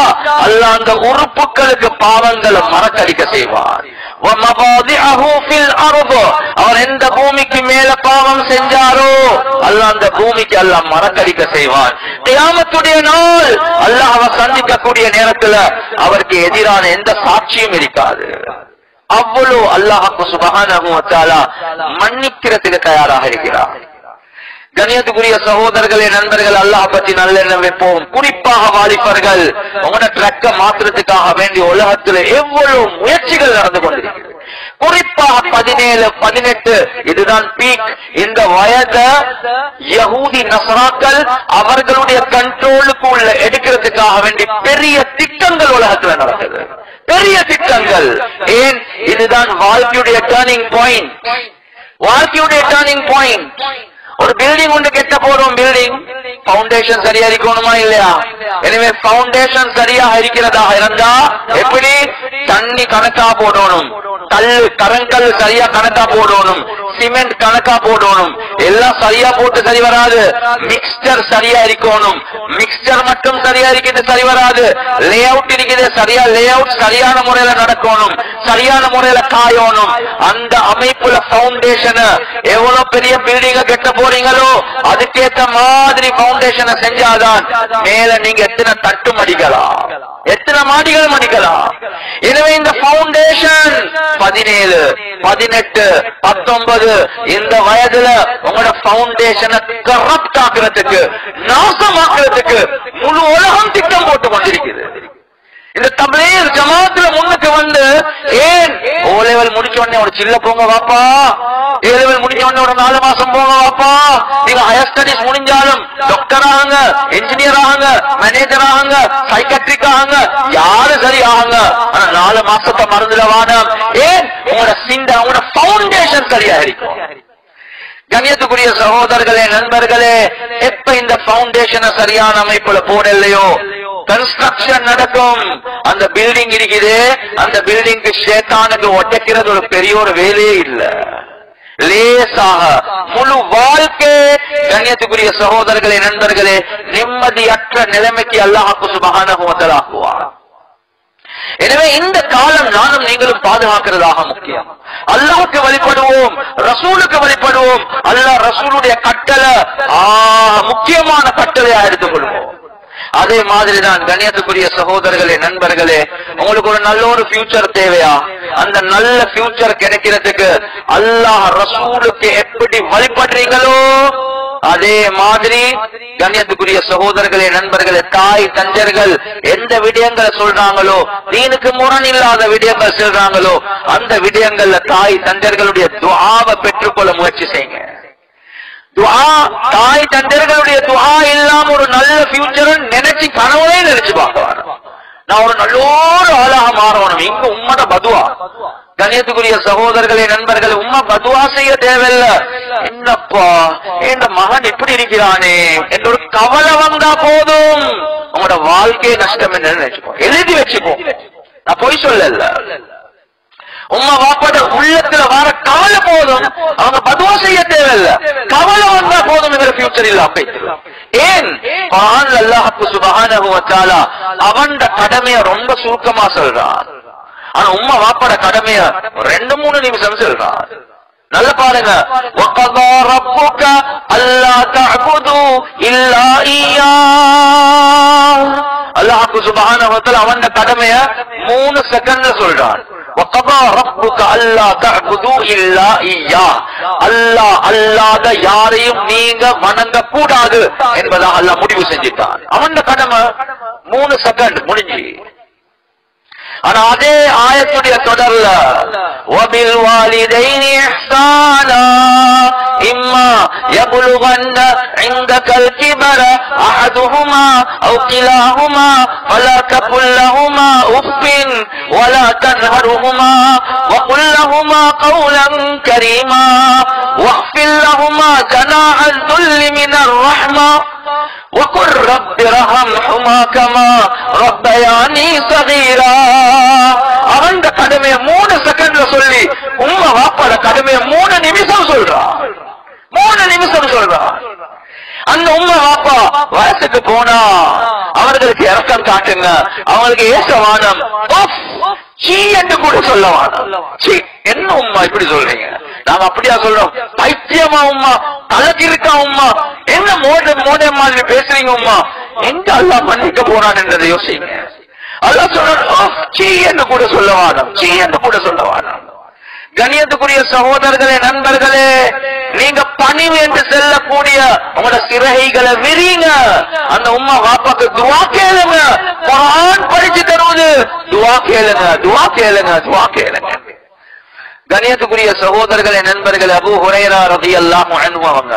S1: அல்லாஹ் அந்த உறுப்புகளுக்கு பாவங்களை மறக்கடிக்க செய்வார். அவர் எந்த பூமிக்கு மேல பாவம் செஞ்சாரோ அல்லாஹ் அந்த பூமிக்கு அல்லாஹ் மறக்கடிக்க செய்வார். கியாமத்துடைய நாள் அல்லாஹ் அவர் சந்திக்கக்கூடிய நேரத்துல அவருக்கு எதிரான எந்த சாட்சியும் இருக்காது. அவ்வளவு அல்லாஹ் சுப்ஹானஹு வ தஆலா மன்னிக்கிறதுக்கு தயாராக இருக்கிறார். கண்ணியத்துக்குரிய சகோதரர்களே, நண்பர்கள், அல்லாஹ் பற்றி நல்லெண்ணம் வைப்போம். குறிப்பாக வாலிபர்கள், உங்களோட ட்ரக்க மாத்திரத்துக்காக வேண்டிய உலகத்தில் எவ்வளவு முயற்சிகள் நடந்து கொண்டிருக்கிறது. குறிப்பாக 17, 18 இதுதான் பீக். இந்த வயதை யஹூதி நஸ்ராக்கள் அவர்களுடைய கண்ட்ரோலுக்கு உள்ள எடுக்கிறதுக்காக வேண்டி பெரிய திட்டங்கள் உலகத்தில் நடக்குது. பெரிய திட்டங்கள். ஏன்? இதுதான் வாழ்க்கையுடைய டர்னிங் பாயிண்ட். வாழ்க்கையுடைய டர்னிங் பாயிண்ட். ஒரு பில்டிங் ஒன்று கெட்ட போறோம். பில்டிங் பவுண்டேஷன் சரியா இருக்கணுமா இல்லையா? எனவே பவுண்டேஷன் சரியாக இருக்கிறதாக இருந்தா எப்படி? தண்ணி கணக்கா போடணும், கரங்கல் சரியா கணக்கா போடணும், சிமெண்ட் கணக்கா போடணும். எல்லாம் சரியா போட்டு சரி வராது. மிக்ஸ்டர் சரியா இருக்கணும். மிக்ஸ்டர் மட்டும் சரியா இருக்கிறது சரி வராது. லே அவுட் இருக்குது, சரியா லே அவுட் சரியான முறையில நடக்கணும், சரியான முறையில காயணும். அந்த அமைப்புல பவுண்டேஷன் எவ்வளவு பெரிய பில்டிங்க கெட்ட போறீங்களோ அதுக்கேற்ற மாதிரி பவுண்டேஷனை செஞ்சாதான் மேல நீங்க எத்தனை தட்டு மடிக்கலாம், எத்தனை மாடிகள் மடிக்கலாம். எனவே இந்த பவுண்டேஷன் 17, 18, 19 இந்த வயதுல உங்களோட பவுண்டேஷனை கரப்ட் ஆக்குறதுக்கு, நாசமாக்குறதுக்கு முழு உலகம் திட்டம் போட்டு கொண்டிருக்குது. இந்த தப்லீக் ஜமாத்துல முன்னுக்கு வந்து, ஏன் ஓ லெவல் முடிச்ச உடனே ஒரு சில்ல போங்க வாப்பா, ஏ லெவல் முடிச்ச உடனே ஒரு 4 மாசம் போங்க வாப்பா, நீங்க ஹையர் ஸ்டடிஸ் முடிஞ்சாலும் டாக்டர் ஆகுங்க, என்ஜினியர் ஆகுங்க, மேனேஜர் ஆகுங்க, சைக்கட்ரிக் ஆகுங்க, யாரு சரி ஆகுங்க, ஆனா 4 மாசத்தை மறந்துட வாடம். ஏன்? உங்களோட சிந்த, உங்களோட பவுண்டேஷன் சரியா இருக்கும். கண்ணியத்துக்குரிய சகோதரர்களே, நண்பர்களே, எப்ப இந்த பவுண்டேஷனை சரியான அமைப்புல போடலையோ கன்ஸ்ட்ரக்ஷன் நடக்கும். அந்த பில்டிங் இருக்குது, அந்த பில்டிங்க்கு ஷேத்தானுக்கு ஒட்டக்கிறது ஒரு பெரிய ஒரு வேலையே இல்ல. லேசாக முழு வாழ்க்கை கண்ணியத்துக்குரிய சகோதரர்களே, நண்பர்களே, நிம்மதியற்ற நிலைமைக்கு அல்லாஹ் சுப்ஹானஹு வ தஆலா ஆக்குவார். எனவே இந்த காலம் நானும் நீங்களும் பாதுகாக்கிறதாக முக்கியம். அல்லாஹ்வுக்கு வழிபடுவோம், ரசூலுக்கு வழிபடுவோம். அல்லாஹ் ரசூலுடைய கட்டளை முக்கியமான கட்டளையா எடுத்துக்கொள்வோம். அதே மாதிரிதான் கண்ணியத்துக்குரிய சகோதரர்களே, நண்பர்களே, உங்களுக்கு ஒரு நல்ல ஒரு ஃபியூச்சர் தேவையா? அந்த நல்ல ஃபியூச்சர் கிடைக்கிறதுக்கு அல்லாஹ் ரசூலுக்கு எப்படி வழிபடுறீங்களோ அதே மாதிரி கண்ணியத்துக்குரிய சகோதரர்களே, நண்பர்களே, தாய் தஞ்சர்கள் எந்த விடயங்களை சொல்றாங்களோ, தீனுக்கு முரண் இல்லாத விடயங்கள் சொல்றாங்களோ, அந்த விடயங்கள்ல தாய் தஞ்சர்களுடைய துஆவை பெற்றுக்கொள்ள முயற்சி செய்யுங்க. தாய் தந்தர்களுடைய துஆ இல்லாம ஒரு நல்ல ஃபியூச்சர் நினைச்சு கனவுலே நினைச்சு பார்க்கலாம். நான் ஒரு நல்ல ஒரு ஆளாக மாறணும். இங்க உம்மட பதுவா. கண்ணியத்துக்குரிய சகோதரர்களே, நண்பர்களே, உம்மா பதுவா செய்ய தேவையில்லை. என்னப்பா என் மகன் இப்படி இருக்கிறானே என்ற ஒரு கவலை வந்தா போதும், உங்களோட வாழ்க்கை நஷ்டம் என்று நினைச்சுக்கோ, எழுதி வச்சுக்கோ. நான் பொய் சொல்லல. உம்மா வாப்பாட உள்ளத்துல வர கவலை போதும், அவங்க பதுவா செய்ய தேவையில்லை. கவலை வந்தா போதும், என்ற ஃபியூச்சர் இல்ல. ஏன் குர்ஆன்ல அல்லாஹ் சுப்ஹானஹு வ தஆலா அவன்ட கடமையை ரொம்ப சுருக்கமா சொல்றான். ஆனா உம்மா வாப்பாட கடமைய 2-3 நிமிஷம் சொல்றான். நல்ல பாருங்க. வகதா ரப்புக அல்லா தஅபுது இல்லா இய்யாஹ். அல்லாஹ் சுப்ஹானஹு வ தஆலா அவன்ட கடமைய 3 செகண்ட்ல சொல்றான். வகதா ரப்புக அல்லா தஅபுது இல்லா இய்யாஹ். அல்லாஹ் அல்லாத யாரையும் நீங்க வணங்க கூடாது என்பதாக அல்லாஹ் முடிவு செஞ்சிட்டான். அவன்ட கடமை 3 செகண்ட் முடிஞ்சு. ஆனா அதே ஆயத்துடைய தொடர்ல வபில் வாலிதைனி இஹ்சானா இம்மா யபுலுகன்ன இந்தகல் கிபர அஹதுஹுமா அவ் கிலாஹுமா ஃபலா தகுல் லஹுமா உஃபின் வலா தன்ஹருஹுமா வகுல் லஹுமா கௌலன் கரீமா வஹ்ஃபில் லஹுமா ஜனாஹல் துல்லி மினர் ரஹ்மா وقل رب ارحمهما كما ربياني صغيرا. அவன் கடமையை 3 செகண்ட்ல சொல்லி உம்மா வாப்பாட கடமையை 3 நிமிஷம் சொல்றா. 3 நிமிஷம் சொல்றா. அந்த உம்மா வாப்பா வயசுக்கு போனா அவர்களுக்கு இரக்கம் காட்டுங்க, அவங்களுக்கு ஏசவானம் சீ என்று கூட சொல்லவானம். என்ன உம்மா இப்படி சொல்றீங்க? நாங்க அப்படியா சொல்றோம்? பைத்தியமா உம்மா, தலக்கு இருக்கா உம்மா, என்ன மோட மாதிரி பேசுறீங்க உம்மா? எங்க அல்லாஹ் மன்னிக்க போறான் என்றதை யோசிங்க. அல்லாஹ் சொல்றான் சீ என்று கூட சொல்லவானம், சீ என்று கூட சொல்லவானம். கண்ணியத்துக்குரிய சகோதரர்களே, நண்பர்களே, நீங்க பணிவு என்று செல்லக்கூடிய உங்களோட சிறகைகளை விரிங்க. அந்த உம்மா வாப்பாக்கு துவா கேளுங்க. குர்ஆன் படிச்சு தருவது துவா கேளுங்க, துவா கேளுங்க, துவா கேளுங்க. கண்ணியத்துக்குரிய சகோதரர்களே, நண்பர்களே, அபூ ஹுரைரா ரலியல்லாஹு அன்ஹு அவங்க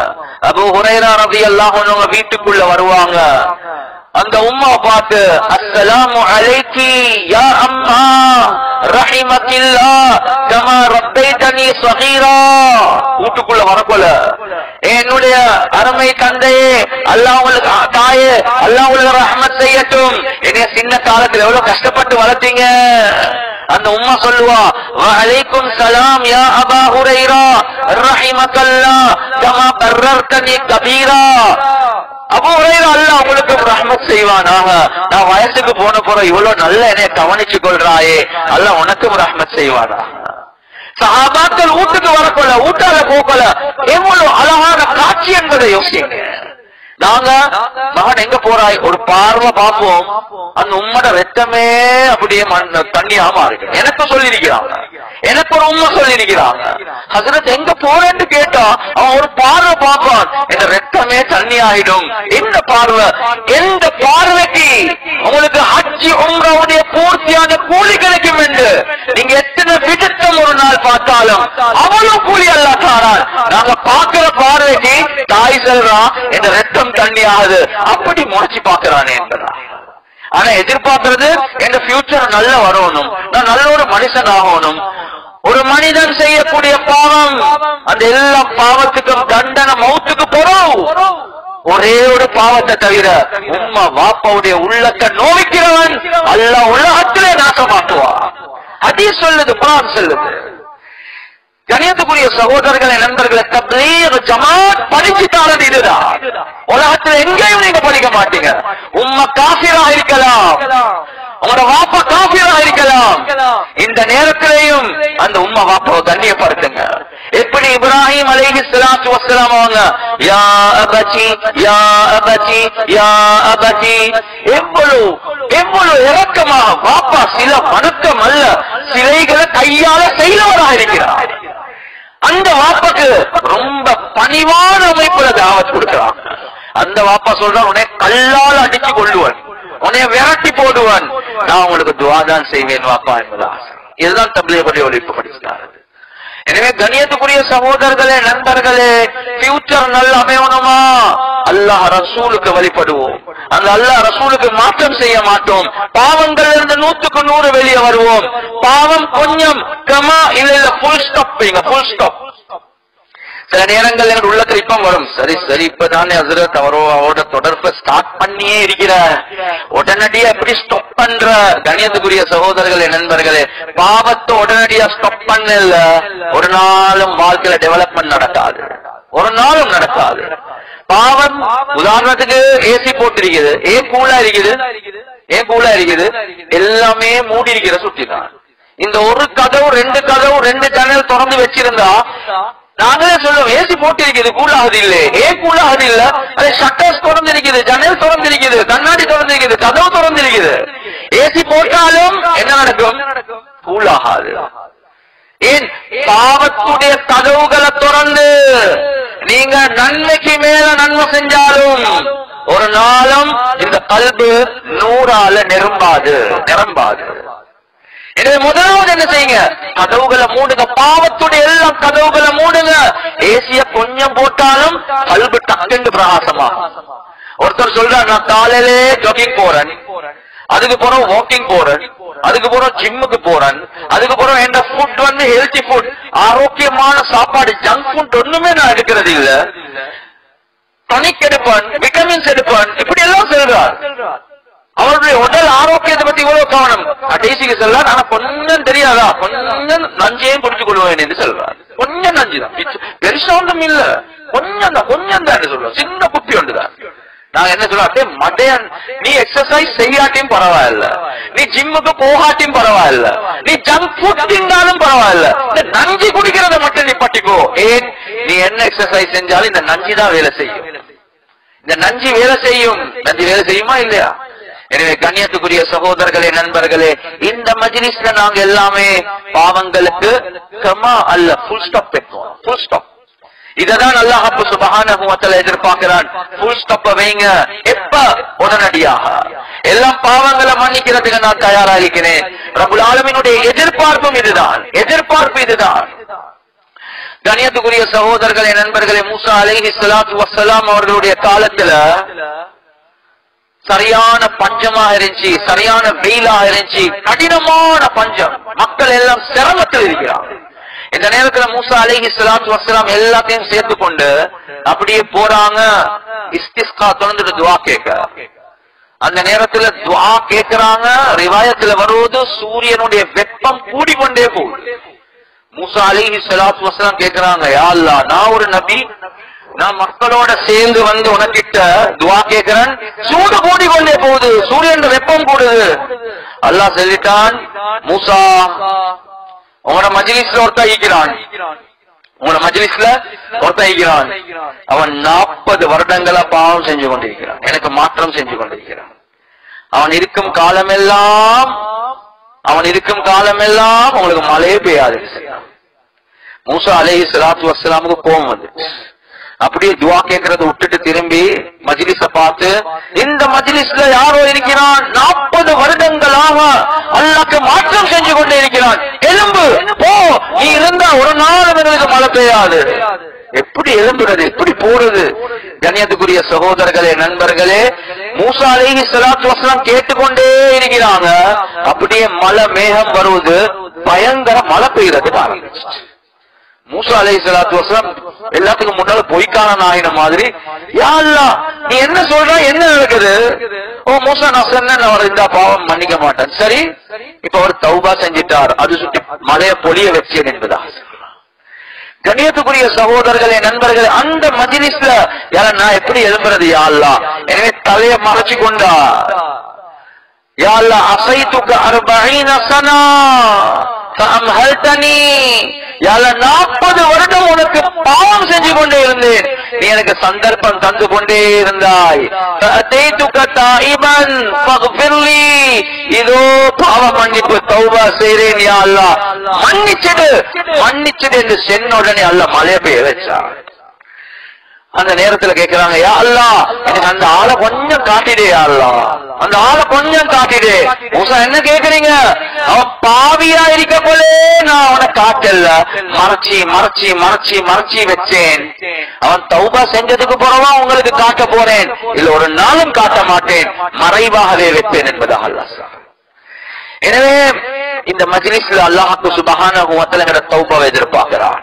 S1: அபூ ஹுரைரா ரலியல்லாஹு அன்ஹு வீட்டுக்குள்ள வருவாங்க. அந்த உம்மா பார்த்து அஸ்ஸலாமு அலைக்கி யா அம்மா ரஹிமக்கில்லாஹ் கமா ரப்பைதனி ஸகீரா. வீட்டுக்குள்ள வரப்போல, என்னுடைய அருமை தந்தையே, அல்லாஹ் உங்களுக்கு தாயே, அல்லாஹ் உங்களுக்கு ரஹ்மத் செய்யட்டும், என்னைய சின்ன காலத்துல எவ்வளவு கஷ்டப்பட்டு வளர்த்தீங்க. அந்த உம்மா சொல்லுவா வஅலைக்கும் ஸலாம் யா அபா ஹுரைரா ரஹிமக்கல்லாஹ் கமா பர்ரர்தனி கபீரா. அபூ ஹுரைரா அல்லாஹ் உங்களுக்கு ரஹ்மத் செய்வானாக. நான் வயசுக்கு போன போற இவ்வளவு நல்ல என்னை கவனிச்சு கொள்றாயே, அல்லாஹ் உனக்கும் ரஹ்மத் செய்வானா. சஹாபாக்கள் வீட்டுக்கு வரக்கொள்ள, வீட்டால போக்கல, எவ்வளவு அழகான காட்சி என்பதை யோசிங்க. நாங்க மகன் எங்க போறாய் ஒரு பார்வை பார்ப்போம், அந்த உம்மட ரத்தமே அப்படியே தண்ணியாம இருக்கு. எனக்கு சொல்லிருக்கிறாங்க, எனக்கு ஒரு உண்மை சொல்லிருக்கிறாங்க, ஹஜ்ரத் எங்க போறேன்னு கேட்டா அவன் ஒரு பார்வை பார்ப்பான், இந்த ரத்தமே தண்ணி ஆயிடும். எந்த பார்வை? எந்த பார்வைக்கு உங்களுக்கு ஹஜ்ஜி உம்ராவுடைய பூர்த்தியான கூலி கிடைக்கும் என்று நீங்க எத்தனை விதத்தம் ஒரு நாள் பார்த்தாலும் அவ்வளவு கூலி அல்லாஹ் தாரான். நாங்க பார்க்கிற பார்வைக்கு தாய் சொல்றா இந்த ரத்தம் தண்ணி ஆகுது, அப்படி முறைச்சு பாக்குறானே என்பதா. ஆனா எதிர்பார்க்கிறது எங்க ஃபியூச்சர் நல்ல வரணும், நான் நல்ல ஒரு மனுஷன் ஆகணும். ஒரு மனிதன் செய்யக்கூடிய பாவம், அந்த எல்லா பாவத்துக்கும் தண்டனை மௌத்துக்கு போறோம். ஒரே ஒரு பாவத்தை தவிர உம்மா வாப்பாவுடைய உள்ளத்தை நோவிக்கிறவன் அல்லாஹ் உலகத்திலே நாசமாக்குவான். ஹதீஸ் சொல்லுது, குர்ஆன் சொல்லுது. கணியத்துக்குரிய சகோதரர்களை, நண்பர்களை, தப்லீக் ஜமாத் படிச்சுட்டாலும் இதுதான். உலகத்தில் எங்கேயும் நீங்க படிக்க மாட்டீங்க. உம்மா காஃபிரா இருக்கலாம், உங்களோட வாப்பா காஃபிரா இருக்கலாம். இந்த நேரத்திலேயும் அந்த உம்மா வாப்பாவை கண்ணியப்படுத்துங்க. எப்படி இப்ராஹிம் அலைஹிஸ்ஸலாத்து வஸ்ஸலாம் அவங்க யா அபதி யா அபதி யா அபதி எவ்வளவு இரக்கமாக வாப்பா சில வணக்கம் அல்ல சிலைகளை கையால செய்தவராக இருக்கிறார். அந்த வாப்பாக்கு ரொம்ப பணிவான அமைப்புல தாவத் கொடுக்கிறான். அந்த வாப்பா சொல்றான், உன்னை கல்லால் அடிச்சு கொள்ளுவன், உன்னை விரட்டி போடுவன், நான் உங்களுக்கு துஆ தான் செய்வேன் வாப்பா என்பதா. இதுதான் தப்லீகுடைய ஒழிப்பு படிச்சாரு. எனவே கண்ணியத்துக்குரிய சகோதரர்களே, நண்பர்களே, ஃபியூச்சர் நல்ல அமையணுமா? அல்லாஹ் ரசூலுக்கு வழிபடுவோம். அந்த அல்லாஹ் ரசூலுக்கு மாற்றம் செய்ய மாட்டோம். பாவங்கள் இருந்து 100க்கு 100 வெளியே வருவோம். பாவம் கொஞ்சம் கமா இல்ல ஃபுல் ஸ்டாப் வைங்க, ஃபுல் ஸ்டாப். சில நேரங்கள் எங்க உள்ளத்துல இப்ப வரும், சரி சரி இப்பதானே ஹஸ்ரத் அவரோட தொடர்பை ஸ்டார்ட் பண்ணியே இருக்கிற, உடனடியா எப்படி ஸ்டாப் பண்ற? கண்ணியத்துக்குரிய சகோதரர்களே, நண்பர்களே, பாவத்தை உடனடியா ஸ்டாப் பண்ணல, ஒரு நாளும் வாழ்க்கையில டெவலப்மெண்ட் நடக்காது, ஒரு நாளும் நடக்காது. பாவம் உதாரணத்துக்கு ஏசி போட்டிருக்குது, ஏன் கூலா இருக்குது, ஏன் கூலா இருக்குது, எல்லாமே மூடி இருக்கிற சுற்றிதான். இந்த ஒரு கதவு 2 கதவு 2 ஜன்னல் திறந்து வச்சிருந்தா நாங்களே சொல்லுவோம் ஏசி போட்டிருக்குது கூலாகுது இல்ல, ஏன் கூலாகுது இல்ல, அது ஷட்டர்ஸ் திறந்திருக்குது, ஜன்னல் திறந்திருக்குது, கண்ணாடி திறந்திருக்குது, கதவு திறந்திருக்குது. ஏசி போட்டாலும் என்ன நடக்கும்? கூலாகாது. ஏன்? பாவத்துடைய கதவுகளை திறந்து நீங்க நன்மைக்கு மேல நன்மை செஞ்சாலும் ஒரு நாளும் இந்த கல்பு 100ஆல நிரம்பாது. எனவே முதலாவது என்ன செய்யுங்க? கதவுகளை மூடுங்க, பாவத்துடைய எல்லாம் கதவுகளை மூடுங்க. ஏசிய கொஞ்சம் போட்டாலும் கல்பு டக்குன்னு பிரகாசமா. ஒருத்தர் சொல்றார், நான் காலையிலே ஜாகிங் போறேன், அதுக்கு போறோம் வாக்கிங் போறேன், அதுக்கு போறோம் ஜிம்முக்கு போறேன், அதுக்கு போறோம் என் ஃபுட் வந்து ஹெல்த்தி ஃபுட், ஆரோக்கியமான சாப்பாடு, ஜங்க் ஃபுட் ஒண்ணுமே நான் எடுக்கிறது இல்ல, டானிக் எடுப்பேன், விட்டமின்ஸ் எடுப்பேன், இப்படி எல்லாம் சொல்றார். அவருடைய உடல் ஆரோக்கியத்தை பத்தி இவ்வளவு கவனம். கடைசிக்கு சொல்ல ஆனா கொஞ்சம் தெரியாதா, கொஞ்சம் நஞ்சையும் புரிஞ்சு கொள்வேன் என்று சொல்றார். கொஞ்சம் நஞ்சுதான், பெருசா ஒன்றும் இல்ல, கொஞ்சம் தான் சொல்றோம், சின்ன குப்பி ஒன்றுதான். நாங்க என்ன சொல்றோம், மடையன் நீ எக்ஸசைஸ் செய்யாட்டியும் பரவாயில்ல, நீ ஜிம்முக்கு போகாட்டியும் பரவாயில்ல, நீ ஜங்க் ஃபுட் தின்னாலும் பரவாயில்ல, இந்த நஞ்சு குடிக்கிறத மட்டும் நீ பட்டிக்கோ. ஏன்? நீ என்ன எக்ஸசைஸ் செஞ்சாலும் இந்த நஞ்சு தான் வேலை செய்யும். இந்த நஞ்சு வேலை செய்யும். நஞ்சு வேலை செய்யுமா இல்லையா? எனவே கண்ணியத்துக்குரிய சகோதரர்களே, நண்பர்களே, இந்த மஜ்லிஸ்ல நாங்க எல்லாமே பாவங்களுக்கு கமா அல்ல ஃபுல் ஸ்டாப் வைப்போம். Full stop. இததான் அல்லாஹ் சுப்ஹானஹு வ தஆலா எதிர்பார்க்கிறான். ஃபுல் ஸ்டாப் வைங்க. எப்ப? உடனடியாக. எல்லாம் பாவங்களை மன்னிக்கிறதுக்கு நான் தயாரா இருக்கிறேன். ரப்புல் ஆலமீனுடைய எதிர்பார்ப்பும் இதுதான். கண்ணியத்துக்குரிய சகோதரர்களே, நண்பர்களே, மூசா அலைஹிஸ்ஸலாத்து வஸ்ஸலாம் அவர்களுடைய காலத்துல சரியான பஞ்சமாக இருந்துச்சு, சரியான வெயிலாக இருந்துச்சு, கடினமான பஞ்சம், மக்கள் எல்லாம் சிரமத்தில் இருக்கிறாங்க. இந்த நேரத்துல மூசா அலைஹிஸ்ஸலாத்து வஸ்ஸலாம் எல்லாத்தையும் சேர்த்து கொண்டு அப்படியே போறாங்க இஸ்திஸ்கா தொடர்ந்துட்டு துஆ கேட்க. அந்த நேரத்துல துஆ கேட்கிறாங்க. ரிவாயத்துல வருவது சூரியனுடைய வெப்பம் கூடிக்கொண்டே போகுது. மூசா அலைஹிஸ்ஸலாத்து வஸ்ஸலாம் கேட்கிறாங்க, யா அல்லாஹ், நான் ஒரு நபி, நான் மக்களோட சேர்ந்து வந்து உனக்கிட்ட துஆ கேட்கிறேன், சூடு கூடிக்கொண்டே போகுது, சூரியன் வெப்பம் கூடுது. அல்லாஹ் சொல்லிட்டான், மூசா உங்களோட மஜ்லிஸ்ல ஒருத்தன் ஈக்கிறான், அவன் 40 வருடங்களா பாவம் செஞ்சு கொண்டிருக்கிறான், எனக்கு மாற்றம் செஞ்சு கொண்டிருக்கிறான். அவன் இருக்கும் காலமெல்லாம் உங்களுக்கு மழையே பெய்யாது. மூசா அலைஹிஸ்ஸலாத்து வஸ்ஸலாமுக்கு கோபம் வந்து அப்படியே துஆ கேட்கறத விட்டுட்டு திரும்பி மஜ்லிஸ பார்த்து, இந்த மஜ்லிஸ்ல யாரோ இருக்கிறான், 40 வருடங்களாக அல்லாஹ்க்கு மாற்றம் செஞ்சு கொண்டே இருக்கிறான், எலும்பு போ, நீ இருந்தா ஒரு நாள் எங்களுக்கு மழை பெய்யாது. எப்படி எழும்புறது, எப்படி போறது? கண்ணியத்துக்குரிய சகோதரர்களே, நண்பர்களே, மூசா அலைஹிஸ்ஸலாத்து வஸ்ஸலாம் கேட்டுக்கொண்டே இருக்கிறாங்க. அப்படியே மழை மேகம் வருவது, பயங்கர மழை பெய்யறதுக்கு ஆரம்பிச்சு. மூசா அலைஹிஸ்ஸலாத்து வஸ்ஸலாம் எல்லாத்துக்கும் முன்னால பொய்க்கான நாயின மாதிரி, யா அல்லாஹ் நீ என்ன சொல்ற, என்ன நடக்குது? ஓ மூசா, நான் சொன்னேன் அவர் இந்த பாவம் மன்னிக்க மாட்டேன். சரி, இப்ப அவர் தௌபா செஞ்சிட்டார், அது சுற்றி மழைய பொழிய வச்சேன் என்பதா. கண்ணியத்துக்குரிய சகோதரர்களே, நண்பர்களே, அந்த மஜ்லிஸ்ல நான் எப்படி எழும்புறது யா அல்லாஹ்? எனவே தலையை மறைச்சு கொண்டா, யா அல்லாஹ் அஸைதுக 40 சனா ஃபஅம்ஹல்தனி, யா அல்லாஹ் 40 வருடம் உனக்கு பாவம் செஞ்சு கொண்டே இருந்தேன், நீ எனக்கு சந்தர்ப்பம் தந்து கொண்டே இருந்தாய். ஃபஅதைதுக தாயிபன் ஃபக்ஃபிர்லி, இதோ பாவ மன்னிப்பு தௌபா செய்றேன் யா அல்லாஹ், மன்னிச்சிடு மன்னிச்சிடு என்று சொன்ன உடனே அல்லாஹ் மழை பெய்ய வச்சான். அந்த நேரத்துல கேக்குறாங்க, யா அல்லாஹ் எனக்கு அந்த ஆளை கொஞ்சம் காட்டிடு, யா அல்லாஹ் அந்த ஆளை கொஞ்சம் காட்டிடு. மூசா என்ன கேக்குறீங்க, அவன் பாவியா இருக்க போலே நான் அவனை காட்டல, மறைச்சி மறைச்சி மறைச்சி மறைச்சி வச்சேன். அவன் தௌபா செஞ்சதுக்கு பிறவா உங்களுக்கு காட்ட போறேன், இல்ல ஒரு நாளும் காட்ட மாட்டேன், மறைவாகவே வைப்பேன் என்பதாக அல்லாஹ் சொல்றான். எனவே இந்த மஜ்லிஸ்ல அல்லாஹ்வுக்கு சுப்ஹானஹு வ தஆலா தௌபாவை எதிர்பார்க்கிறான்.